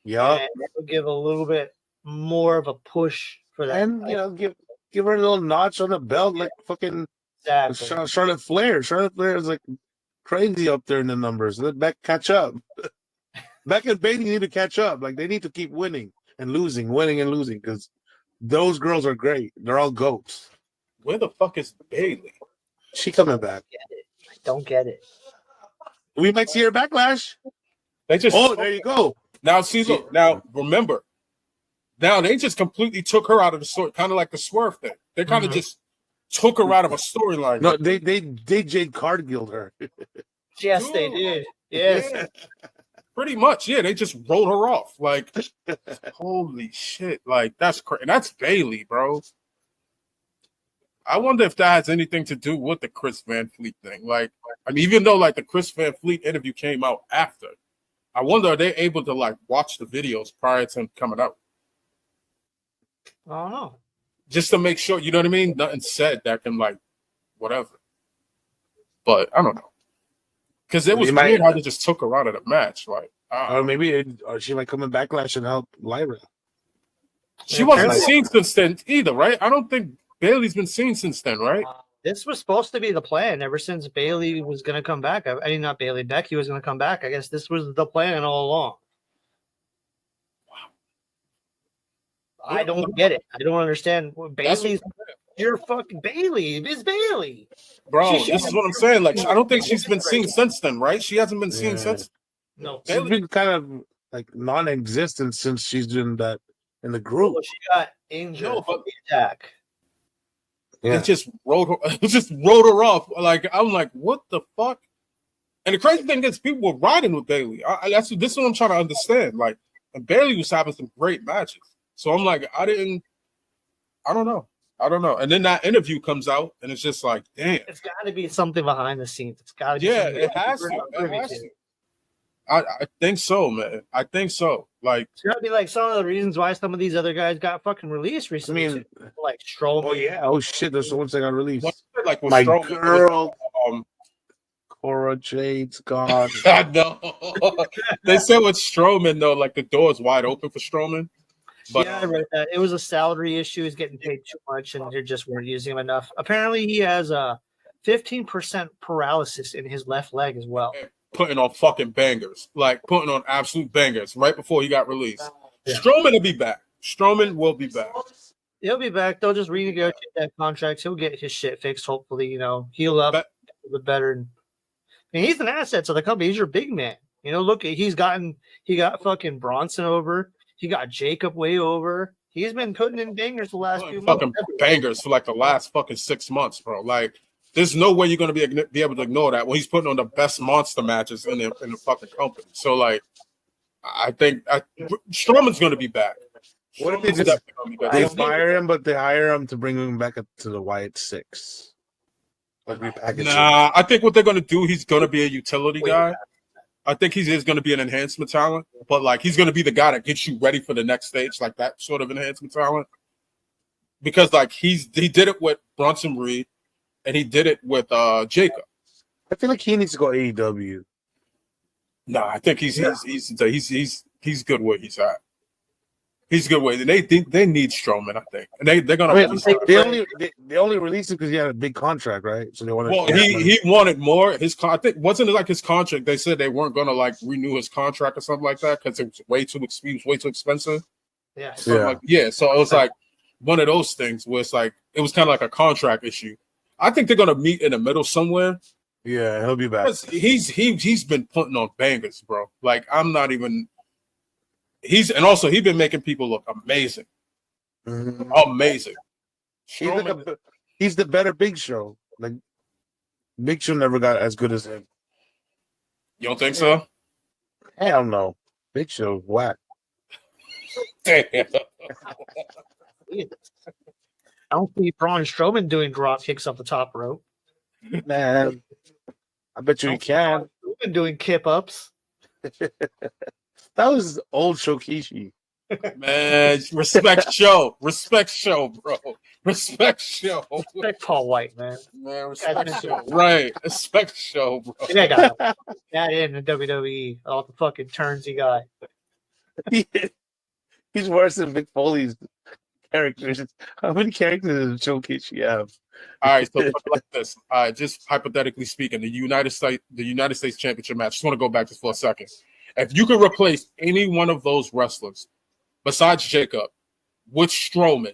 Yup. And it'll give a little bit more of a push for that. And give her a little notch on the belt, like fucking Exactly. Charlotte Flair. Charlotte Flair is like crazy up there in the numbers. Let Beck catch up. Beck and Bailey need to catch up. Like they need to keep winning and losing, because those girls are great. They're all goats. Where the fuck is Bailey? She coming back. I don't get it. We might see her Backlash. They just There you go. Now see, look, now remember, now they just completely took her out of the story, kind of like the Swerve thing. They kind of just took her out of a storyline. No, they Jade Cargilled her. Yes, they did. Yes. Yeah. Pretty much, yeah. They just wrote her off. Like, holy shit! Like that's crazy. That's Bailey, bro. I wonder if that has anything to do with the Chris Van Fleet thing. Like, I mean, even though like the Chris Van Fleet interview came out after, I wonder are they able to like watch the videos prior to him coming out, I don't know. just to make sure. You know what I mean? Nothing said that can like whatever. But I don't know. Because it was weird how they just took her out of the match. Like, Or maybe she might come in Backlash and help Lyra. she wasn't seen since then either, right? I don't think Bailey's been seen since then, right? This was supposed to be the plan ever since Bailey was going to come back. I mean, not Bailey, Becky was going to come back. I guess this was the plan all along. Wow. I don't get it. I don't understand. Bailey's your fucking Bailey. It's Bailey. Bro, this is what I'm saying. Like, I don't think she's been seen since then, right? She hasn't been seen since. No. She's been kind of like non-existent since she's doing that in the group. Well, she got injured from the attack. Yeah. It just wrote her off. Like, I'm like, what the fuck? And the crazy thing is, people were riding with Bailey. This is what I'm trying to understand. Like, and Bailey was having some great matches. So I'm like, I don't know. And then that interview comes out, and it's just like, damn. It's got to be something behind the scenes. It's got to be. Yeah, it has to. I think so, man. I think so. Like, it's got to be like some of the reasons why some of these other guys got fucking released recently. I mean, like Strowman. Oh yeah. Oh shit. There's so much that got released. Like with my Strowman, girl, Cora Jade's gone. I know. They said with Strowman though, like the door is wide open for Strowman. But, yeah, I read that. It was a salary issue. He's getting paid too much, and they just weren't using him enough. Apparently, he has a 15% paralysis in his left leg as well. Putting on fucking bangers, like putting on absolute bangers right before he got released. Yeah. Strowman will be back. Strowman will be back. He'll be back. They'll just renegotiate that contract. He'll get his shit fixed. Hopefully, heal up a bit better. I mean, he's an asset to the company. He's your big man. Look, he got fucking Bronson over. He got Jacob way over. He's been putting in bangers the last few months. Fucking bangers for like the last fucking 6 months, bro. Like, there's no way you're gonna be able to ignore that when he's putting on the best monster matches in the fucking company. So, like, I think Strowman's gonna be back. What if they fire him, but they hire him to bring him back up to the Wyatt Six? Like nah, I think what they're gonna do, he's gonna be a utility guy. I think he is going to be an enhancement talent, but like he's going to be the guy that gets you ready for the next stage, like that sort of enhancement talent. Because like he did it with Bronson Reed, and he did it with Jacob. I feel like he needs to go AEW. Nah, I think he's good where he's at. He's good where they need Strowman, I think, and they're gonna. I mean, they only released him because he had a big contract, right? So they wanted. Well, he wanted more. I think wasn't it like his contract? They said they weren't gonna like renew his contract or something like that because it was way too expensive. Yeah. So it was like one of those things where it's like it was kind of like a contract issue. I think they're gonna meet in the middle somewhere. Yeah, he'll be back. He's been putting on bangers, bro. Like I'm not even. He's been making people look amazing. Mm-hmm. Amazing. He's the better Big Show. Like Big Show never got as good as him. You don't think so? Hell no. Big Show whack. Damn. I don't see Braun Strowman doing drop kicks off the top rope. Man, I bet you he can. Strowman doing kip ups. That was old Shokishi. Man, respect show, bro. Respect show, Respect Paul White, man. man. Respect show, right? Respect show, bro. Maybe I got that in the WWE. All the fucking turns he got. He's worse than Mick Foley's characters. How many characters does Shokishi have? All right, so like this. All right, just hypothetically speaking, the United States Championship match. Just want to go back just for a second. If you could replace any one of those wrestlers besides Jacob with Strowman,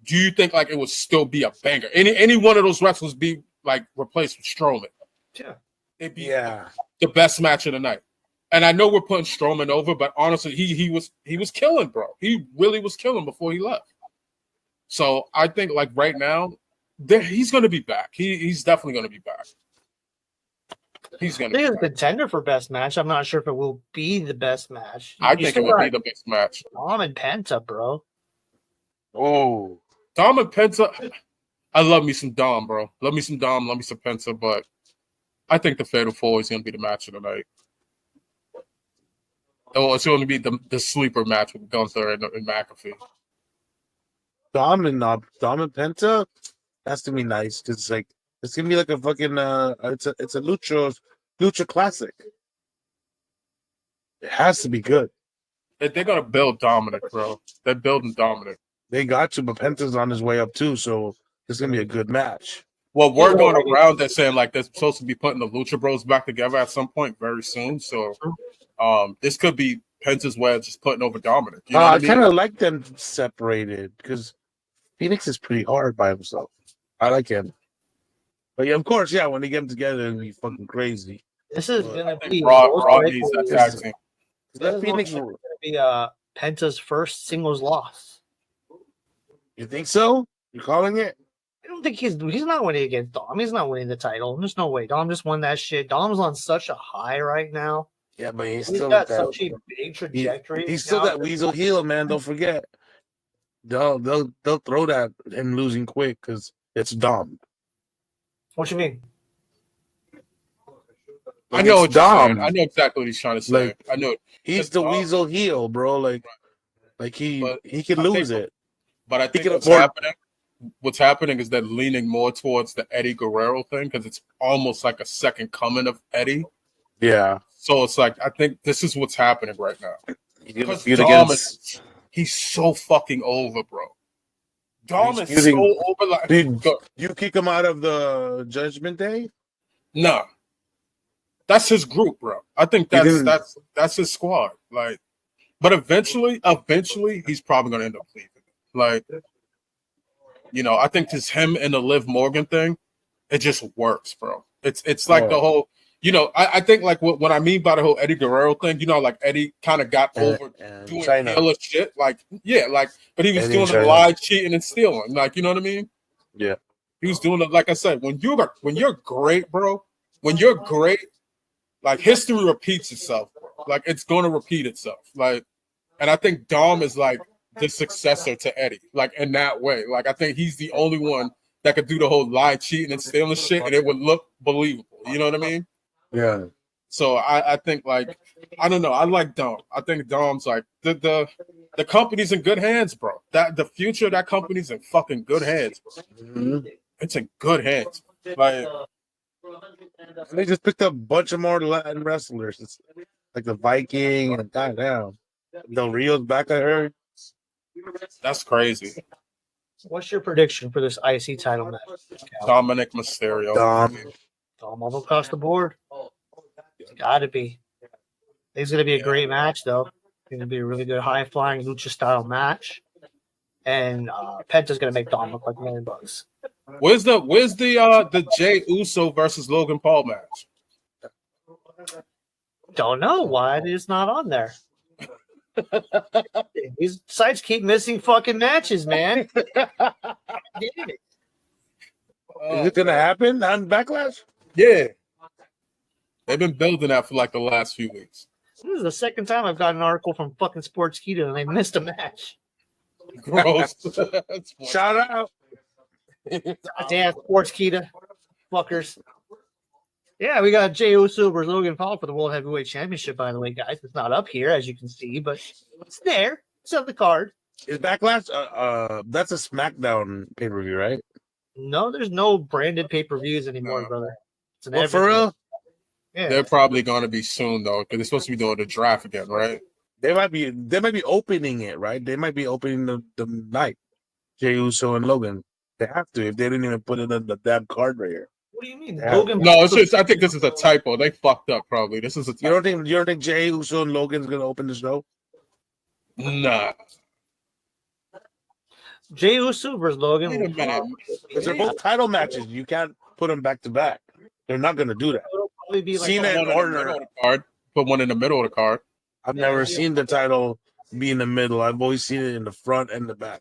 do you think like it would still be a banger? Any one of those wrestlers be like replaced with Strowman? Yeah. It'd be Yeah. the best match of the night. And I know we're putting Strowman over, but honestly, he was killing, bro. He really was killing before he left. So I think like right now, he's going to be back. He's definitely going to be back. He's going to be He's a back. contender for best match. I'm not sure if it will be the best match. I You think it still would be got the best match. Dom and Penta, bro. Oh. Dom and Penta, I love me some Dom, bro. Love me some Dom, love me some Penta, but I think the Fatal 4 is going to be the match of the night. Oh, it's going to be the sleeper match with Gunther and McAfee. Dom and Penta, that's gonna be nice because like it's gonna be like a fucking it's a lucha classic. It has to be good. They're going to build Dominic, bro. They're building Dominic. They got to, but Penta's on his way up too, so it's gonna be a good match. Well, we're going around that saying like they're supposed to be putting the Lucha Bros back together at some point very soon. So this could be Penta's way of just putting over Dominic. You know what I mean? kind of like them separated because Phoenix is pretty hard by himself. I like him, but yeah, of course, yeah. When they get them together, it'll be fucking crazy. This is Well, gonna I think be Raw needs that tag team. That Phoenix, gonna be Penta's first singles loss. you think so? You calling it? I don't think he's not winning against Dom. He's not winning the title. There's no way. Dom just won that shit. Dom's on such a high right now. Yeah, but he's He's still got that. such a big trajectory. He's still now. that weasel heel, man. Don't forget. They'll throw that him losing quick because it's Dom. What you mean? I know what it's you're Dom. saying. I know exactly what he's trying to say. Like, I know. He's It's the Dom. weasel heel, bro. Like he But can I lose think- it. But I think can what's afford- happening is they're leaning more towards the Eddie Guerrero thing because it's almost like a second coming of Eddie. Yeah. So it's like I think this is what's happening right now. He's Because feud Dom against. he's so fucking over, bro. Dom He's is feuding- so over. Like, Did you kick him out of the Judgment Day? nah, that's his group, bro. I think He didn't- that's his squad. Like, but eventually, he's probably gonna end up leaving. Like, you know, I think just him and the Liv Morgan thing, it just works, bro. It's like the whole. You know, I think like what I mean by the whole Eddie Guerrero thing, you know, like Eddie kind of got over doing hella shit. Like, yeah, like, but he was Eddie doing in the China. lie, cheating, and stealing. Like, you know what I mean? Yeah. He was doing it, like I said, when you're great, bro, when you're great, like history repeats itself, bro. Like it's gonna repeat itself. Like, and I think Dom is like the successor to Eddie, like in that way. Like I think he's the only one that could do the whole lie, cheating, and stealing shit, and it would look believable. You know what I mean? Yeah. So I think like I don't know. I like Dom. I think Dom's like the company's in good hands, bro. That the future of that company's in fucking good hands, bro. Mhm. It's in good hands. Like They just picked up a bunch of more Latin wrestlers. It's like the Viking and goddamn. Del Rio's back, I heard. that's crazy. What's your prediction for this IC title match? Dominic Mysterio. Dom. Dom all across the board. It's gotta be. It's gonna be a great match, though. It's gonna be a really good high flying lucha style match. And Penta's gonna make Dom look like $1 million. Where's the Jay Uso versus Logan Paul match? Don't know why it's not on there. These sites keep missing fucking matches, man. Damn it. Is it gonna happen on Backlash? Yeah. They've been building that for like the last few weeks. This is the second time I've got an article from fucking Sportskeeda and I missed a match. Gross. Shout out. Damn, Sportskeeda. Fuckers. Yeah, we got Jey Uso versus Logan Paul for the World Heavyweight Championship, by the way, guys. It's not up here, as you can see, but it's there. It's on the card. Is Backlash? That's a SmackDown pay-per-view, right? No, there's no branded pay-per-views anymore, No. brother. It's an Well, for real? Yeah. They're probably going to be soon though, because they're supposed to be doing the draft again, right? They might be opening it, right? They might be opening the night. Jey Uso and Logan. They have to if they didn't even put it in the damn card right here. What do you mean? Yeah. Logan No, it's just I think this is a typo. They fucked up probably. This is a You typo. don't think Jey Uso and Logan's gonna open the show? Nah. Jey Uso versus Logan. Wait a minute. Because they're both title matches. You can't put them back to back. They're not gonna do that. It'll probably be like Cena Put and one in the middle Orton. of the card. Put one in the middle of the card. I've never seen the title be in the middle. I've always seen it in the front and the back.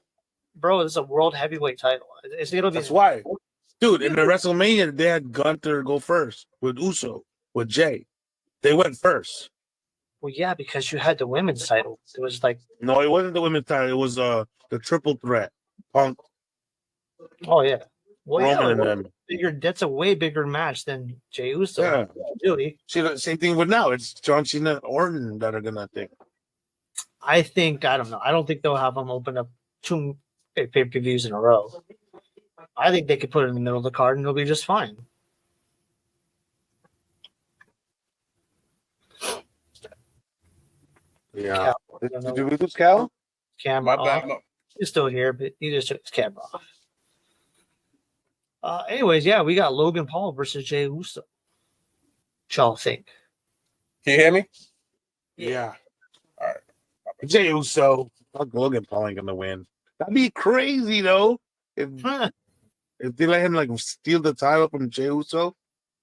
bro, this is a world heavyweight title. It'll be That's why. Dude, in the WrestleMania, they had Gunther go first with Uso, with Jay. They went first. Well, yeah, because you had the women's title. It was like, No, it wasn't the women's title. It was the triple threat. Punk, oh yeah, well, Roman, yeah, and them. bigger. That's a way bigger match than Jey Uso. Yeah. Duty. See, the same thing with now. It's John Cena and Orton that are gonna think. I don't know. I don't think they'll have them open up two pay-per-views in a row. I think they could put it in the middle of the card and it'll be just fine. Yeah. Did we lose Cal? Camera My bad. off. He's still here, but he just took his camera off. Anyways, yeah, we got Logan Paul versus Jey Uso. What y'all think? Can you hear me? Yeah. All right. Jey Uso. Fuck, Logan Paul ain't gonna win. That'd be crazy though. If they let him like steal the title from Jey Uso,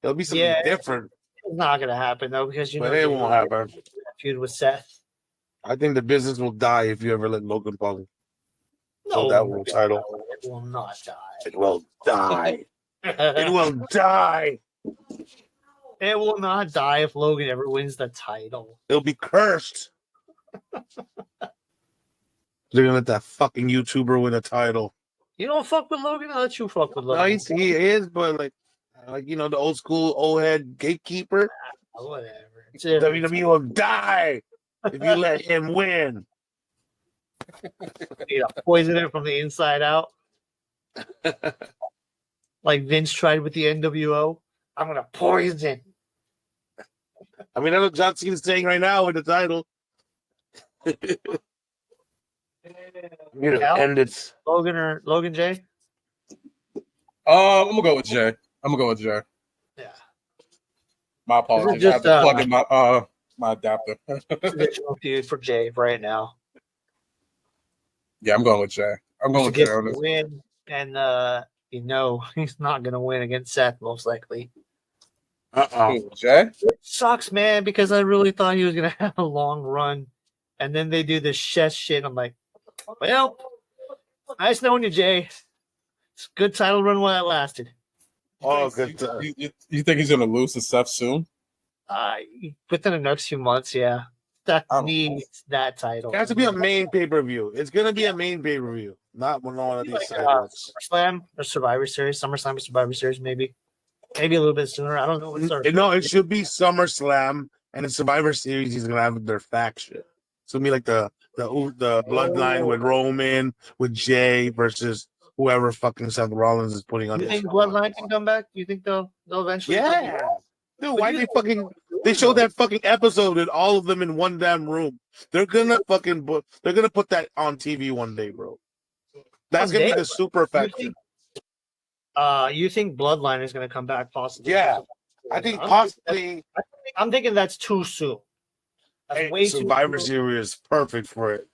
it'll be something different. It's not gonna happen though, because But it won't happen. Feud with Seth. I think the business will die if you ever let Logan Paul. No, that world title. It will not die. It will die. It will die. It will not die if Logan ever wins the title. It'll be cursed. They're gonna let that fucking YouTuber win a title. You don't fuck with Logan? I'll let you fuck with Logan. No, he is, but like you know, the old school old head gatekeeper. Whatever. WWE will die if you let him win. You know, poison it from the inside out. Like Vince tried with the NWO. I'm gonna poison. I mean, that's what John Cena's saying right now with the title. You know, Cal? and it's Logan or Logan Jay? I'm gonna go with Jay. Yeah. My apologies. Just, I have to plug in my adapter. Traditional feud for Jay right now. Yeah, I'm going with Jay. I'm going To with get Jay on the this. win, and he's not gonna win against Seth most likely. Jay? It sucks, man, because I really thought he was gonna have a long run, and then they do this chess shit. I'm like, well, nice knowing you, Jay. It's a good title run while it lasted. oh, good. You think he's gonna lose to Seth soon? Within the next few months, yeah. Seth I don't needs that title. It has to be a main pay-per-view. It's gonna be a main pay-per-view, not one of these side ones. SummerSlam or Survivor Series, SummerSlam or Survivor Series, maybe a little bit sooner. I don't know. No, it should be SummerSlam and the Survivor Series. He's gonna have their faction. So it'll be like the bloodline with Roman, with Jay versus whoever fucking Seth Rollins is putting on. You his think Bloodline can come back? You think they'll eventually? Yeah. Dude, why they showed that fucking episode and all of them in one damn room. They're gonna put that on TV one day, bro. That's gonna be the super faction. You think Bloodline is gonna come back possibly? Yeah. I think possibly I'm thinking that's too soon. That's way too Survivor soon. Series is perfect for it.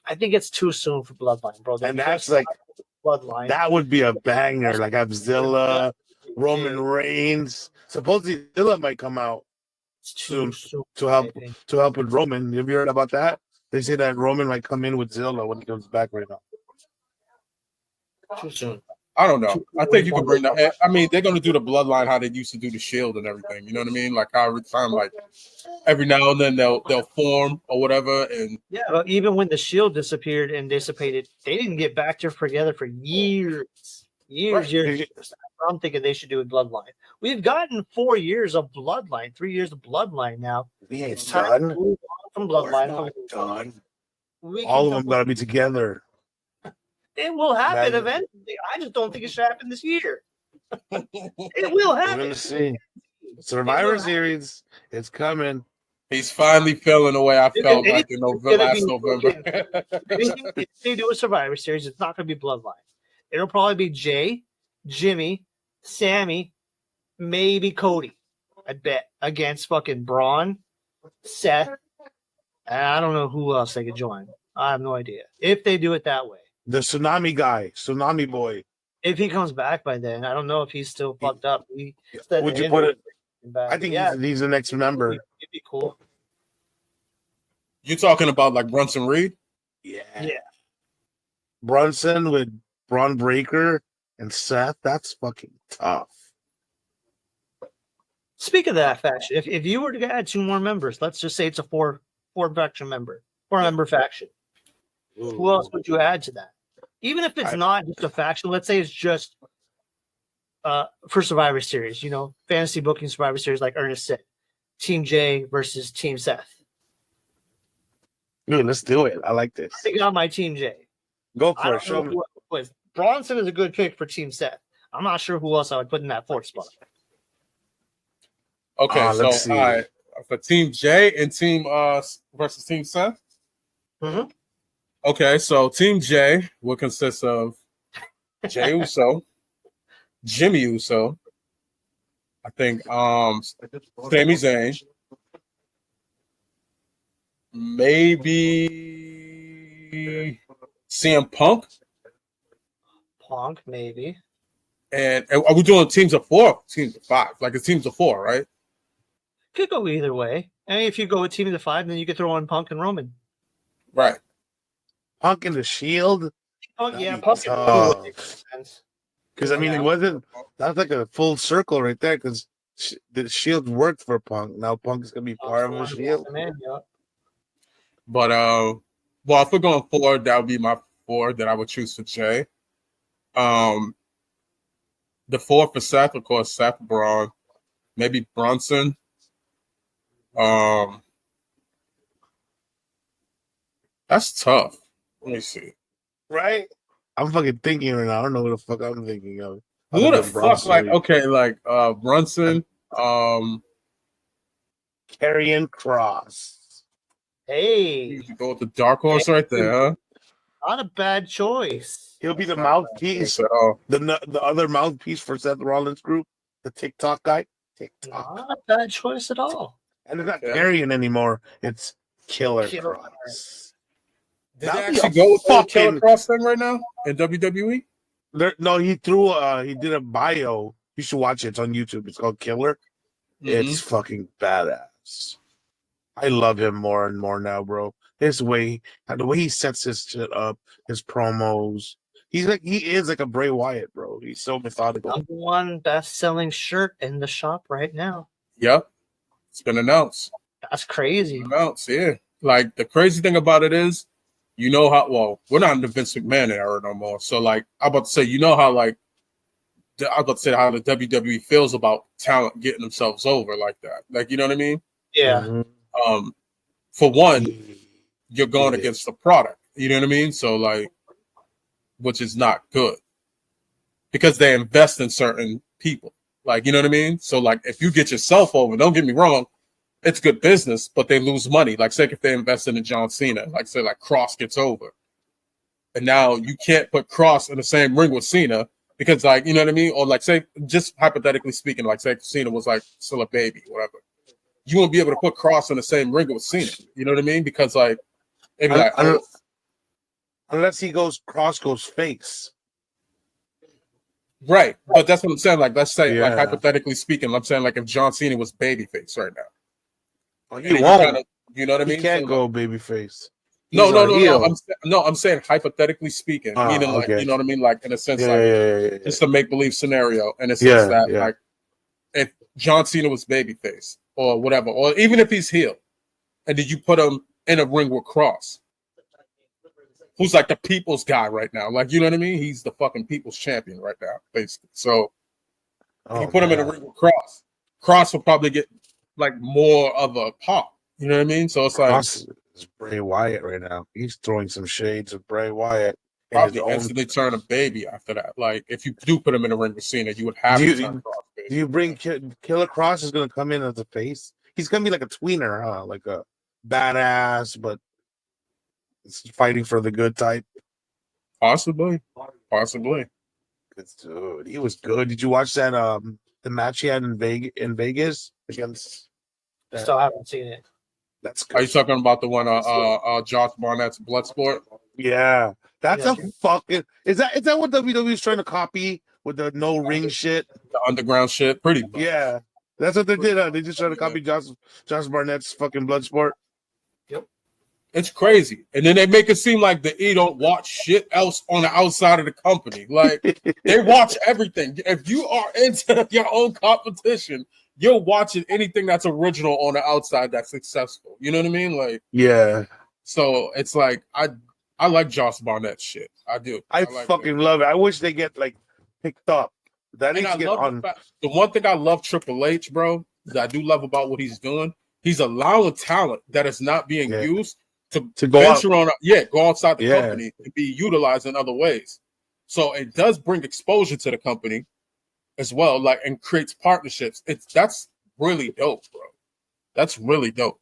I think it's too soon for Bloodline, bro. And that's like Bloodline. that would be a banger. Like have Zilla, Roman Reigns. Supposedly Zilla might come out It's too soon to help I think. with Roman. Have you heard about that? They say that Roman might come in with Zilla when he comes back right now. Too soon. I don't know. I think you can bring that. I mean, they're gonna do the bloodline how they used to do the Shield and everything. You know what I mean? Like how every time, like every now and then they'll form or whatever. And Yeah, but even when the Shield disappeared and dissipated, they didn't get back together for years. Years. I'm thinking they should do a bloodline. We've gotten 4 years of bloodline, 3 years of bloodline now. We ain't It's time to done. move on from bloodline. Done. We All can of them got to be together. It will happen Imagine. eventually. I just don't think it should happen this year. It will We're happen. gonna see. Survivor Series, it's coming. he's finally feeling the way I felt like in November, last November. If they do a Survivor Series, it's not going to be bloodline. It'll probably be Jay, Jimmy, Sammy, maybe Cody. I bet against fucking Braun, Seth, and I don't know who else they could join. I have no idea if they do it that way. The tsunami guy, tsunami boy. If he comes back by then, I don't know if he's still fucked up. Would you put it? Back. I think he's the next member. It'd be cool. You talking about like Brunson Reed? Yeah. Yeah. Brunson with Braun Breaker and Seth. That's fucking tough. Speak of that faction, if you were to add 2 more members, let's just say it's a four faction member, 4-member faction. Who else would you add to that? Even if it's not just a faction, let's say it's just for Survivor Series, fantasy booking Survivor Series, like Ernest said, Team J versus Team Seth. Dude, let's do it. I like this. I got my Team J. Go I for it. don't Show know me. who was. Bronson is a good pick for Team Seth. I'm not sure who else I would put in that 4th spot. Okay, so let's see. all right, for Team J and Team versus Team Seth. Mhm. Okay, so Team J will consist of Jey Uso, Jimmy Uso, I think Sami Zayn, maybe CM Punk, maybe. and are we doing teams of 4? Teams of 5? Like it's teams of 4, right? Could go either way. And if you go with Team of the 5, then you could throw in Punk and Roman. Right. Punk in the Shield. Punk, yeah, That'd be Punk and Roman would make sense. Because I mean, it wasn't. That's like a full circle right there. Because the Shield worked for Punk. Now Punk is gonna be part of the Shield. But well, if we're going 4, that would be my 4 that I would choose for Jay. The 4 for Seth, of course, Seth, Braun, maybe Brunson. That's tough. Let me see. Right? I'm fucking thinking right now. I don't know what the fuck I'm thinking of. Who the fuck? Like Brunson. Karrion Kross. Hey, You can go with the dark horse right there, huh? not a bad choice. He'll be the mouthpiece. So, The other mouthpiece for Seth Rollins' group. The TikTok guy. TikTok. Not a bad choice at all. And it's not Yeah. Karrion anymore. It's Killer Killer Kross. did they That'd be actually a go with the fucking- Killer Cross thing right now in WWE? No, he threw. He did a bio. You should watch it. It's on YouTube. It's called Killer. It's fucking badass. I love him more and more now, bro. The way he sets his shit up, his promos. He is like a Bray Wyatt, bro. He's so methodical. #1 best-selling shirt in the shop right now. Yep. It's been announced. That's crazy. Announced, yeah. Like the crazy thing about it is, you know how we're not in the Vince McMahon era no more. So like I'm about to say, you know how like I'm about to say how the WWE feels about talent getting themselves over like that. Like you know what I mean? Yeah. Mhm. For one, you're going against the product. You know what I mean? So like, which is not good because they invest in certain people. Like you know what I mean? So like, if you get yourself over, don't get me wrong, it's good business, but they lose money. Like say if they invested in John Cena, like say like Cross gets over, and now you can't put Cross in the same ring with Cena because like you know what I mean? Or like say just hypothetically speaking, like say Cena was like still a baby, whatever. You won't be able to put Cross in the same ring with Cena. You know what I mean? Because like, it'd be like unless Cross goes face. right. But that's what I'm saying. Like, let's say, like Yeah. hypothetically speaking, I'm saying like if John Cena was babyface right now, Well, and he won't. you know what I mean? He can't So, go babyface. He's our heel. I'm saying hypothetically speaking, meaning like okay. you know what I mean, like in a sense, Yeah. just a make believe scenario, in a sense that like if John Cena was babyface or whatever, or even if he's heel, and did you put him in a ring with Cross, who's like the people's guy right now, like you know what I mean? He's the fucking people's champion right now, basically. So if you put him in a ring with Cross will probably get like more of a pop. You know what I mean? So it's like Cross is Bray Wyatt right now. He's throwing some shades of Bray Wyatt. Probably instantly turn a baby after that. Like if you do put him in a ring with Cena, you would have to turn Cross baby. Do you bring Killer Cross is going to come in as a face? He's going to be like a tweener, huh? Like a badass, but it's fighting for the good type. Possibly. Dude, he was good. Did you watch that? The match he had in Vegas against. Still haven't seen it. That's good. Are you talking about the one Josh Barnett's Bloodsport? Yeah. That's a fucking is that what WWE is trying to copy with the no ring shit? The underground shit, pretty much. Yeah. That's what they did, huh? They just trying to copy Josh Barnett's fucking Bloodsport. Yep. It's crazy. And then they make it seem like the E don't watch shit else on the outside of the company. Like they watch everything. If you are into your own competition, you're watching anything that's original on the outside that's successful. You know what I mean? Like, yeah. So it's like I like Josh Barnett's shit. I do. I fucking love it. I wish they get like picked up. That needs to get on. The one thing I love Triple H, bro, that I do love about what he's doing, he's allowing talent that is not being used to go venture on. Go outside the company and be utilized in other ways. So it does bring exposure to the company as well, like, and creates partnerships. That's really dope, bro. That's really dope.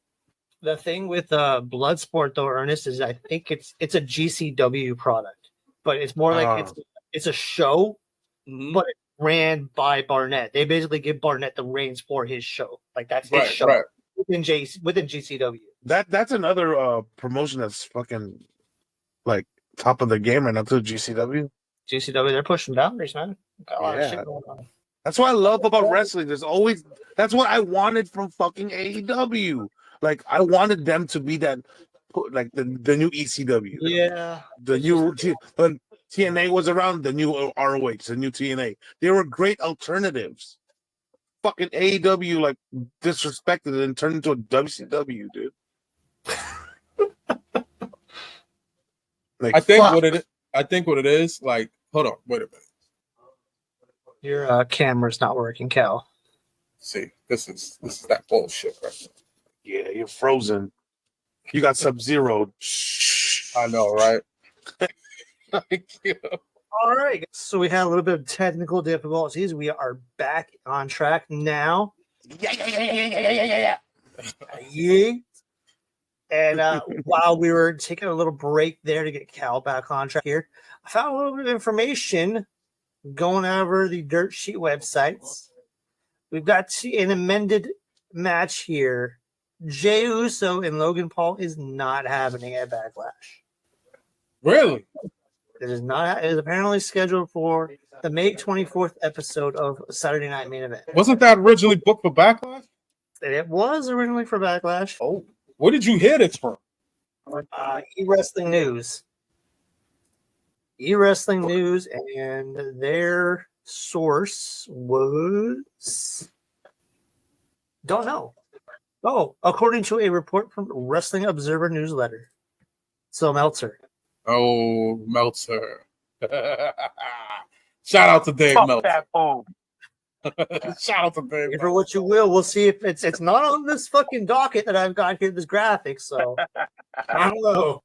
The thing with Bloodsport, though, Ernest, is I think it's a GCW product, but it's more like it's a show, but it's ran by Barnett. They basically give Barnett the reins for his show, like that's his show within GCW. That's another promotion that's fucking like top of the game right now too. GCW, they're pushing boundaries, man. Got a lot of shit going on. That's what I love about wrestling. That's what I wanted from fucking AEW. Like I wanted them to be that, like the new ECW. Yeah. The new when TNA was around, the new ROH, the new TNA. They were great alternatives. Fucking AEW like disrespected it and turned into a WCW, dude. Like, I think what it is. Like, hold on, wait a minute. Your camera's not working, Cal. See, this is that bullshit right now. Yeah, you're frozen. You got Sub-Zero. I know, right? All right. So we had a little bit of technical difficulties. We are back on track now. Yeah. And while we were taking a little break there to get Cal back on track here, I found a little bit of information going over the Dirt Sheet websites. We've got an amended match here. Jey Uso and Logan Paul is not happening at Backlash. Really? It is not. It is apparently scheduled for the May 24th episode of Saturday Night Main Event. Wasn't that originally booked for Backlash? It was originally for Backlash. Oh, where did you hear this from? E-Wrestling News. E-Wrestling News, and their source was... Don't know. Oh, according to a report from Wrestling Observer Newsletter. So Meltzer. Oh, Meltzer. Shout out to Dave Meltzer. Shout out to Dave Meltzer. For what you will, we'll see if it's not on this fucking docket that I've got here, this graphic, so I don't know.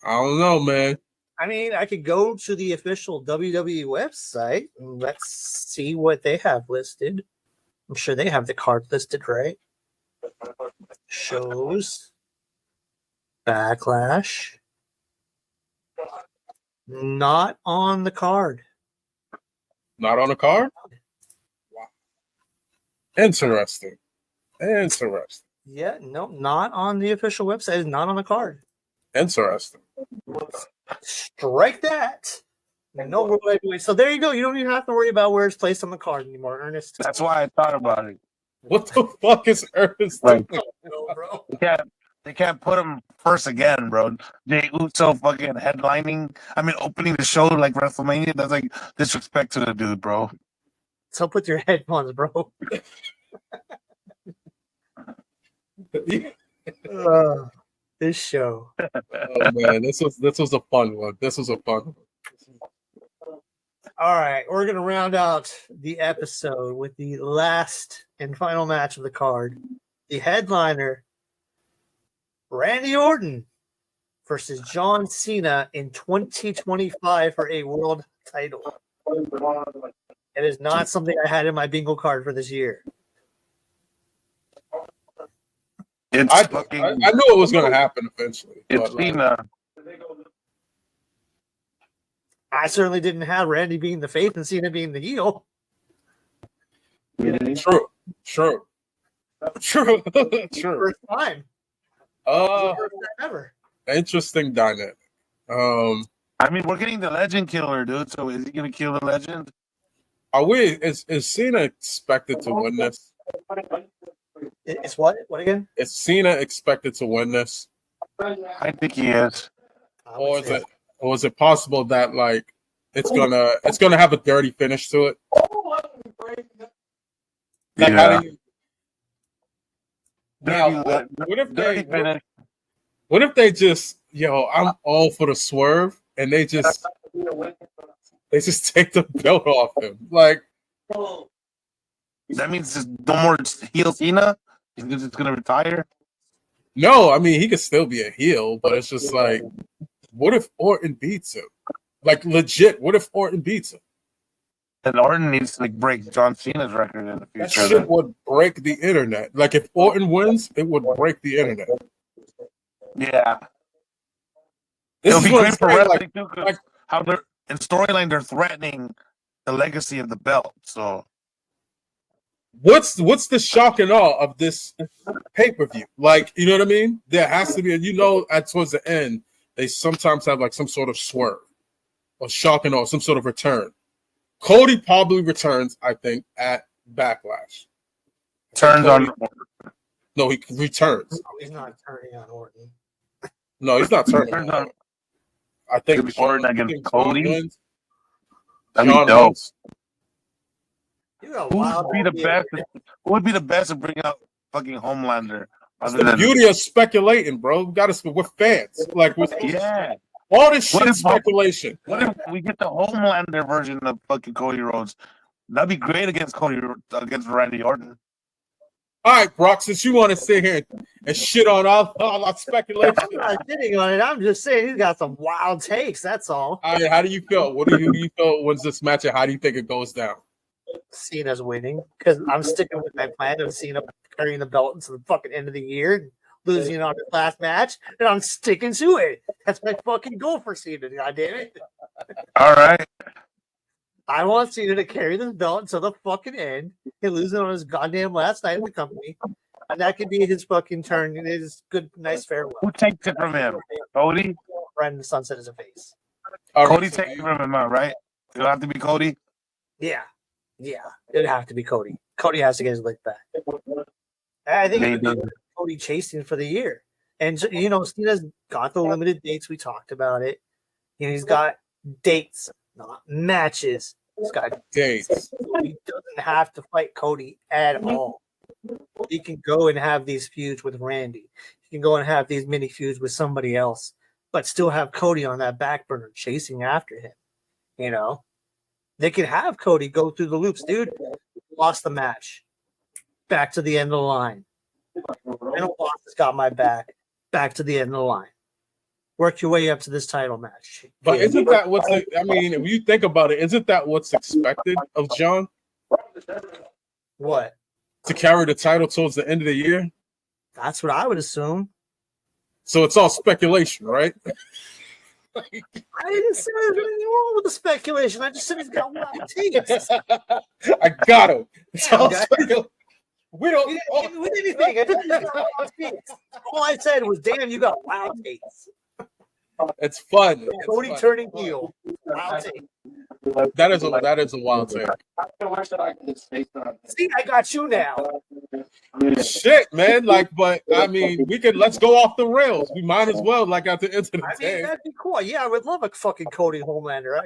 I don't know, man. I mean, I could go to the official WWE website and let's see what they have listed. I'm sure they have the card listed, right? Shows. Backlash. Not on the card. Not on the card? Wow. Interesting. Yeah, no, not on the official website. It's not on the card. Interesting. Strike that. No rule anyway. So there you go. You don't even have to worry about where it's placed on the card anymore, Ernest. That's why I thought about it. What the fuck is Ernest doing? No, bro. They can't put him first again, bro. Jey Uso fucking headlining. I mean, opening the show like WrestleMania. That's like disrespect to the dude, bro. So put your headphones, bro. This show. Oh man, this was a fun one. This was a fun one. All right, we're gonna round out the episode with the last and final match of the card. The headliner, Randy Orton versus John Cena in 2025 for a world title. It is not something I had in my bingo card for this year. I knew it was going to happen eventually. It's Cena. I certainly didn't have Randy being the face and Cena being the heel. True. First time. First time ever. Interesting dynamic. I mean, we're getting the legend killer, dude. So is he gonna kill the legend? Is Cena expected to win this? It's what? What again? Is Cena expected to win this? I think he is. Or is it possible that like it's gonna have a dirty finish to it? Like, Yeah. how do you, now, Dirty finish. what if they just I'm all for the swerve and they just take the belt off him? Like, That means there's no more heel Cena. He's just gonna retire. no, I mean he could still be a heel, but it's just like, what if Orton beats him? Like legit, what if Orton beats him? And Orton needs to like break John Cena's record in the That future. shit would break the internet. Like if Orton wins, it would break the internet. Yeah, This it'll is be what great I'm for saying, wrestling too. 'Cause like- how they're in storyline, they're threatening the legacy of the belt. So What's the shock and awe of this pay-per-view? Like, you know what I mean? There has to be, towards the end, they sometimes have like some sort of swerve or shock and awe, some sort of return. Cody probably returns, I think, at Backlash. turns on. No, he returns. He's not turning on Orton. No, he's not turning. Turns on. I think Orton I against think Cody? John wins. That'd be John dope. wins. You got Who wild would be the idea. best? Who would be the best to bring out fucking Homelander? That's Other the than beauty of speculating, bro. We're fans. Like, yeah. all this What shit if- speculation. What if we get the Homelander version of fucking Cody Rhodes? That'd be great against Randy Orton. All right, Brock, since you want to sit here and shit on all our speculation, I'm not sitting on it. I'm just saying he's got some wild takes. That's all. all right, how do you feel? Who do you feel wins this match, and how do you think it goes down? Cena's winning because I'm sticking with my plan of Cena carrying the belt until the fucking end of the year and losing it on the last match, and I'm sticking to it. That's my fucking goal for Cena. God damn it! All right. I want Cena to carry this belt until the fucking end. He loses it on his goddamn last night in the company, and that could be his fucking turn and his good, nice farewell. Who takes it from him? Cody? Friend the sunset is a face. All right, Cody so takes it from him, right? It'll have to be Cody. Yeah, it'd have to be Cody. Cody has to get his lick back. I think They it'd be do. Cody chasing for the year, and Cena's got the limited dates. We talked about it. He's got dates, not matches. He's got dates. He doesn't have to fight Cody at all. He can go and have these feuds with Randy. He can go and have these mini feuds with somebody else, but still have Cody on that back burner chasing after him. They could have Cody go through the loops, dude. Lost the match. Back to the end of the line. Randall Boss has got my back. Back to the end of the line. Work your way up to this title match. But isn't that if you think about it, isn't that what's expected of John? What? To carry the title towards the end of the year? That's what I would assume. So it's all speculation, right? I didn't say there's anything wrong with the speculation. I just said he's got wild takes. I got him. It's all Yeah, speculation. We don't. We didn't give anything. I just said he's got wild takes. All I said was, "Damn, you got wild takes." It's fun. Cody turning heel. Wild takes. That is a wild take. See, I got you now. Shit, man. Like, but I mean, let's go off the rails. We might as well, like, at the end of the I mean, day. that'd be cool. Yeah, I would love a fucking Cody Homelander.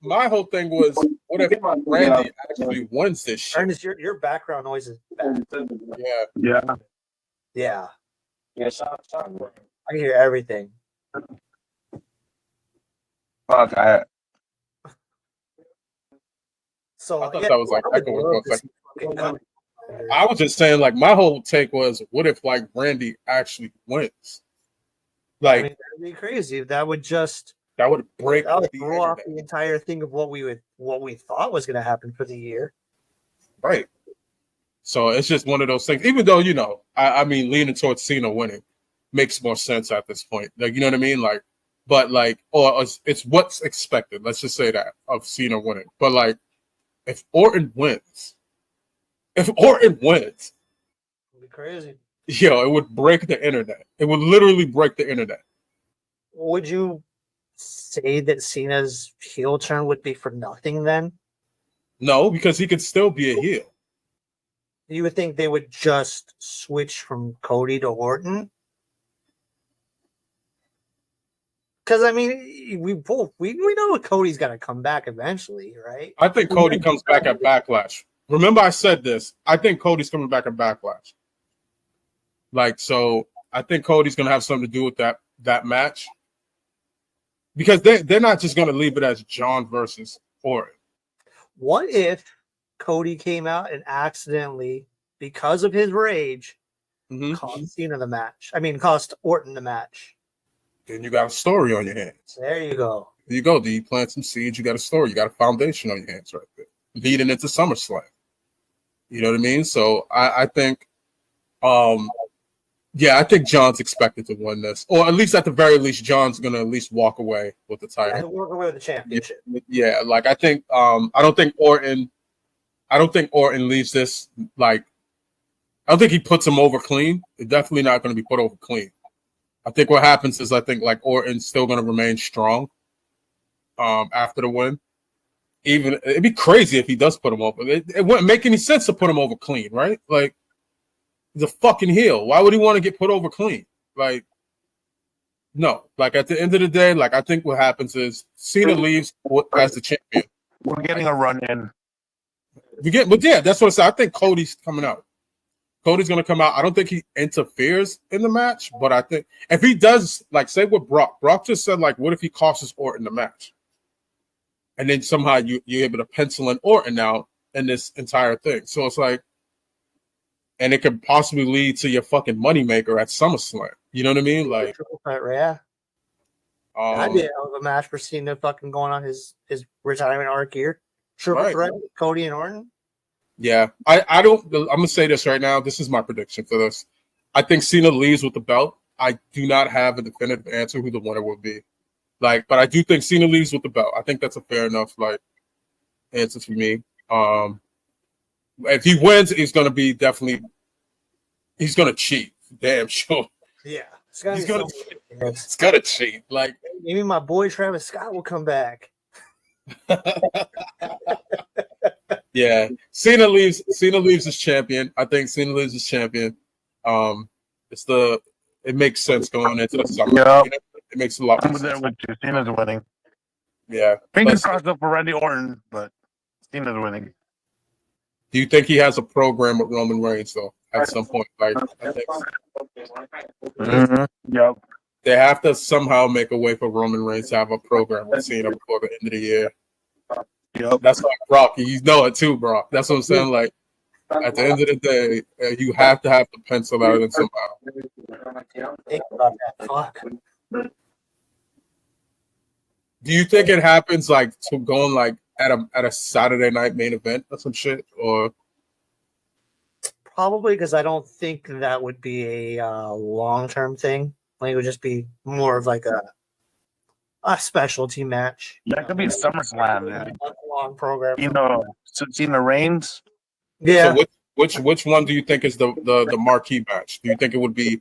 My whole thing was, what if Randy actually wins this shit? Ernest, your background noise is bad. Yeah. Yeah. I can hear everything. Fuck, So I thought that was like I would echoing love for a to see fucking Cody. I was just saying, like, my whole take was, what if like Randy actually wins? I Like, mean, that'd be crazy. That would break throw the off internet. the entire thing of what we thought was going to happen for the year. Right. So it's just one of those things. Even though, you know, I mean, leaning towards Cena winning makes more sense at this point. Like, you know what I mean? Like, but like, or it's what's expected. Let's just say that of Cena winning. But like, if Orton wins, It'd be crazy. yo, it would break the internet. It would literally break the internet. Would you say that Cena's heel turn would be for nothing then? No, because he could still be a heel. You would think they would just switch from Cody to Orton? Because I mean, we know Cody's got to come back eventually, right? I think Cody comes back at Backlash. Remember, I said this. I think Cody's coming back at Backlash. Like, so I think Cody's gonna have something to do with that match, because they're not just gonna leave it as John versus Orton. What if Cody came out and accidentally, because of his rage, cost Cena the match? I mean, cost Orton the match. Then you got a story on your hands. There you go. There you go. Do you plant some seeds? You got a story. You got a foundation on your hands right there, leading into SummerSlam. You know what I mean? So I think, I think John's expected to win this, or at least at the very least, John's gonna at least walk away with the title. And walk away with the championship. Yeah, like I think, I don't think Orton leaves this like. I don't think he puts him over clean. It's definitely not going to be put over clean. I think what happens is, I think like Orton's still going to remain strong after the win. Even it'd be crazy if he does put him over. It wouldn't make any sense to put him over clean, right? Like, he's a fucking heel. Why would he want to get put over clean? Like, no. Like, at the end of the day, like, I think what happens is Cena leaves as the champion. we're getting a run in. But yeah, that's what I said. I think Cody's coming out. Cody's going to come out. I don't think he interferes in the match, but I think if he does, like, say with Brock just said, like, what if he costs Orton the match? And then somehow you're able to pencil in Orton now in this entire thing. So it's like, and it could possibly lead to your fucking moneymaker at SummerSlam. You know what I mean? Like, Triple threat, yeah. That'd be a hell of a match for Cena fucking going on his retirement arc here. Triple threat, Cody and Orton. Yeah, I don't. I'm gonna say this right now. This is my prediction for this. I think Cena leaves with the belt. I do not have a definitive answer who the winner will be. Like, but I do think Cena leaves with the belt. I think that's a fair enough like answer for me. If he wins, he's gonna be definitely. He's gonna cheat. Damn sure. Yeah, it's gonna cheat. Like, maybe my boy Travis Scott will come back. Yeah, Cena leaves as champion. I think Cena leaves as champion. It makes sense going into the summer. Yeah. It makes a lot of sense. I'm there with you. Cena's winning. Yeah. Fingers crossed up for Randy Orton, but Cena's winning. Do you think he has a program with Roman Reigns though? At some point, like, I think Yep. they have to somehow make a way for Roman Reigns to have a program with Cena before the end of the year. Yep. That's like Brock. You know it too, Brock. That's what I'm saying. Like, at the end of the day, you have to have the pencil out of it somehow. Think about that. Fuck. Do you think it happens like to going like at a Saturday night main event or some shit, or? Probably, because I don't think that would be a long-term thing. I think it would just be more of like a specialty match. That could be SummerSlam, dude. Long program. You know, Cena Reigns. Yeah. So which one do you think is the marquee match? Do you think it would be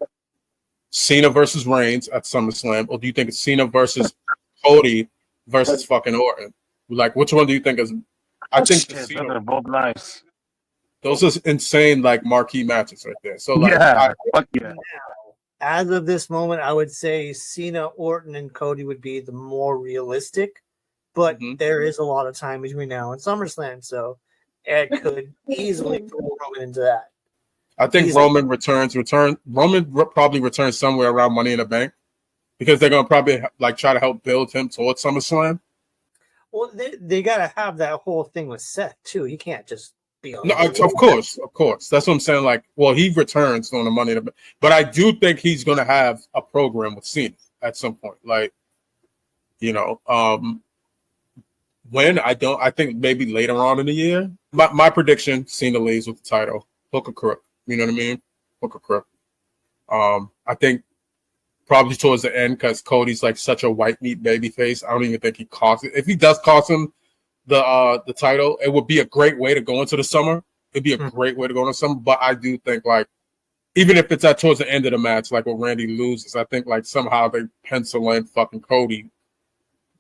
Cena versus Reigns at SummerSlam, or do you think it's Cena versus Cody versus fucking Orton. Like, which one do you think is? I think the Shit, Cena, those are both nice. those are insane, like marquee matches right there. So like, Yeah, fuck yeah. Now, as of this moment, I would say Cena, Orton, and Cody would be the more realistic, but there is a lot of time between now and SummerSlam, so it could easily throw Roman into that. I think Easily. Roman probably returns somewhere around Money in the Bank because they're gonna probably like try to help build him towards SummerSlam. Well, they got to have that whole thing with Seth too. He can't just be on. No, of course. That's what I'm saying. Like, well, he returns on the Money in the Bank, but I do think he's gonna have a program with Cena at some point. Like, you know, when I think maybe later on in the year. My prediction: Cena leaves with the title, hook or crook. You know what I mean? Hook or crook. I think probably towards the end because Cody's like such a white meat baby face. I don't even think he costs it. If he does cost him the title, it would be a great way to go into the summer. It'd be a great way to go into summer. But I do think like even if it's at towards the end of the match, like when Randy loses, I think like somehow they pencil in fucking Cody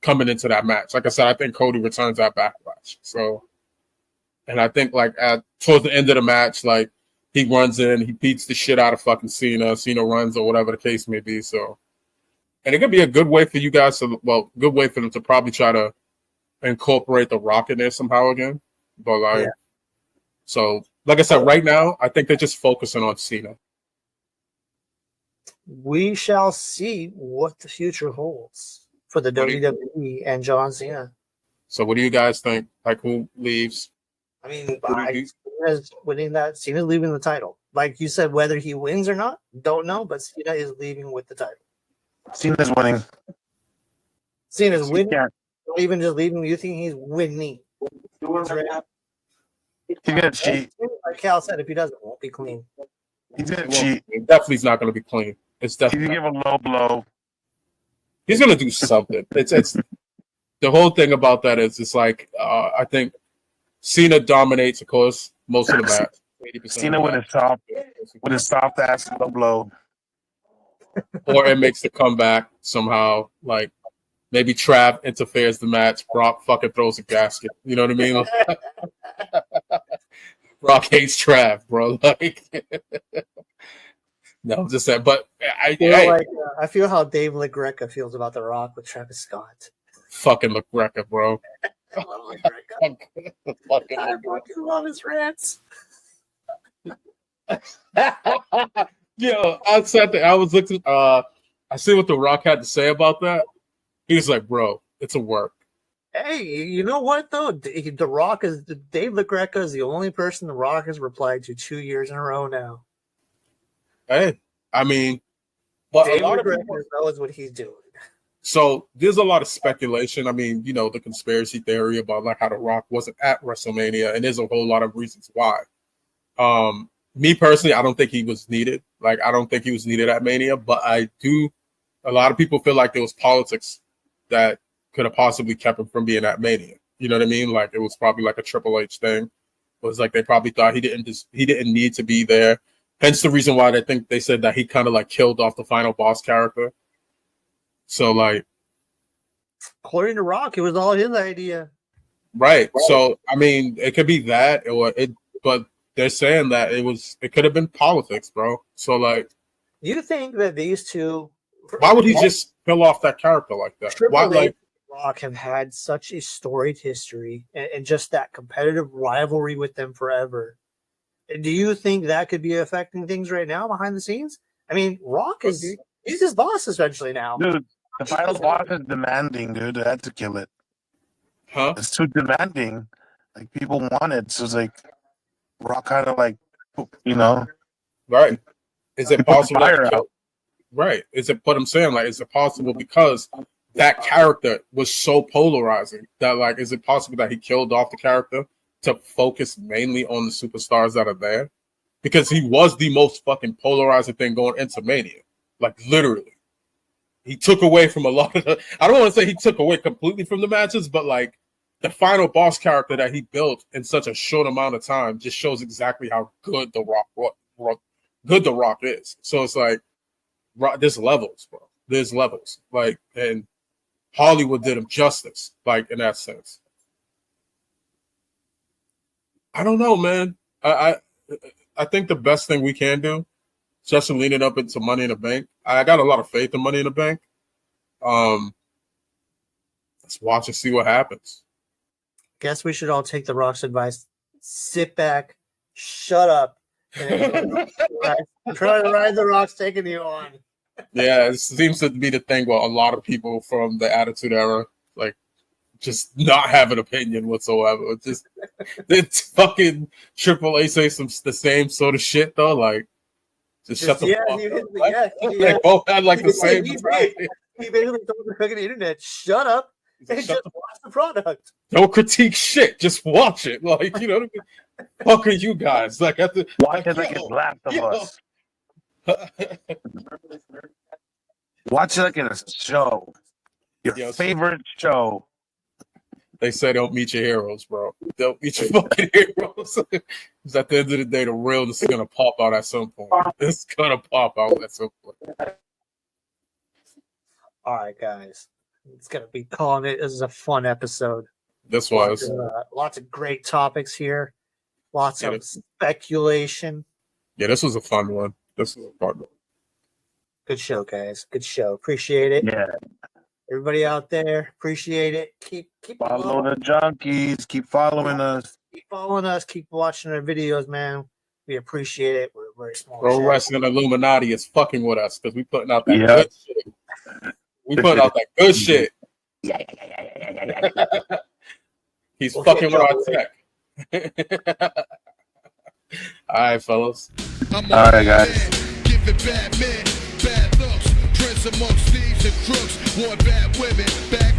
coming into that match. Like I said, I think Cody returns at Backlash. So, and I think like towards the end of the match, like he runs in, he beats the shit out of fucking Cena. Cena runs or whatever the case may be. So, and it could be a good way for you guys to, good way for them to probably try to incorporate The Rock in there somehow again. But like, so like I said, right now, I think they're just focusing on Cena. We shall see what the future holds for the WWE and John Cena. So what do you guys think? Like who leaves? I mean, Cena's winning that. Cena's leaving the title. Like you said, whether he wins or not, don't know, but Cena is leaving with the title. Cena's winning. Cena's winning. Not even just leaving. You think he's winning? He's gonna cheat. Like Cal said, if he doesn't, it won't be clean. He's gonna cheat. It definitely is not going to be clean. It's He's definitely gonna give a low blow. he's going to do something. It's the whole thing about that is it's like I think Cena dominates, of course, most of the match. 80% Cena with his soft ass low blow. Or it makes the comeback somehow. Like maybe Trav interferes the match. Brock fucking throws a gasket. You know what I mean? Brock hates Trav, bro. Like, no, I'm just saying. But I feel how Dave LaGreca feels about The Rock with Travis Scott. Fucking LaGreca, bro. I love LaGreca. I fucking love his rants. Yeah, I sat there. I was looking. I see what The Rock had to say about that. He was like, "Bro, it's a work." Hey, you know what though? The Rock is Dave LaGreca is the only person The Rock has replied to 2 years in a row now. Hey, I mean, but Dave a lot LaGreca of people, knows what he's doing. so there's a lot of speculation. I mean, you know, the conspiracy theory about like how The Rock wasn't at WrestleMania, and there's a whole lot of reasons why. Me personally, I don't think he was needed. Like, I don't think he was needed at Mania, but I do. A lot of people feel like there was politics that could have possibly kept him from being at Mania. You know what I mean? Like, it was probably like a Triple H thing. It was like they probably thought he didn't need to be there. Hence the reason why they said that he kind of like killed off the final boss character. So like, According to Rock, it was all his idea. right. So I mean, it could be that, but they're saying that it could have been politics, bro. So like, You think that these two? why would he just kill off that character like that? Why, Triple H like, and Rock have had such a storied history and just that competitive rivalry with them forever. Do you think that could be affecting things right now behind the scenes? I mean, Rock he's his boss essentially now. Dude, the final boss is demanding, dude. I had to kill it. huh? It's too demanding. Like people want it. So it's like Rock kind of like, you know. Right? Is it He put the possible? fire out. Right? Is it? But I'm saying, like, is it possible because that character was so polarizing that, like, is it possible that he killed off the character to focus mainly on the superstars that are there? Because he was the most fucking polarizing thing going into Mania. Like, literally. He took away from a lot of the, I don't want to say he took away completely from the matches, but like the final boss character that he built in such a short amount of time just shows exactly how good The Rock is. So it's like, there's levels, bro. There's levels. Like, and Hollywood did him justice, like in that sense. I don't know, man. I think the best thing we can do, especially leaning up into Money in the Bank. I got a lot of faith in Money in the Bank. Let's watch and see what happens. Guess we should all take the Rock's advice. Sit back, shut up, and try to ride the Rock's taking you on. Yeah, it seems to be the thing with a lot of people from the Attitude Era, like just not have an opinion whatsoever. It's fucking Triple H say the same sort of shit though, like just shut the fuck up. They both had like the same. He basically told the fucking internet, shut up and just watch the product. Don't critique shit, just watch it. Like, you know what I mean? Fuck are you guys? Like at the Watch it like it's Last of Us. Watch it like in a show. Your favorite show. They say don't meet your heroes, bro. Don't meet your fucking heroes. Because at the end of the day, the realness is gonna pop out at some point. It's gonna pop out at some point. All right, guys. It's gonna be calling it. This is a fun episode. This was lots of great topics here. Lots of speculation. Yeah, this was a fun one. This was a fun one. Good show, guys. Good show. Appreciate it. Yeah. Everybody out there, appreciate it. Keep Follow the Junkeez. Keep following us. Keep following us. Keep watching our videos, man. We appreciate it. We're very small. Pro Wrestling Illuminati is fucking with us because we putting out that good shit. We putting out that good shit. He's fucking with our tech. All right, fellas. All right, guys. Give it bad men, bad looks. Prince amongst thieves and crooks. War bad women, bad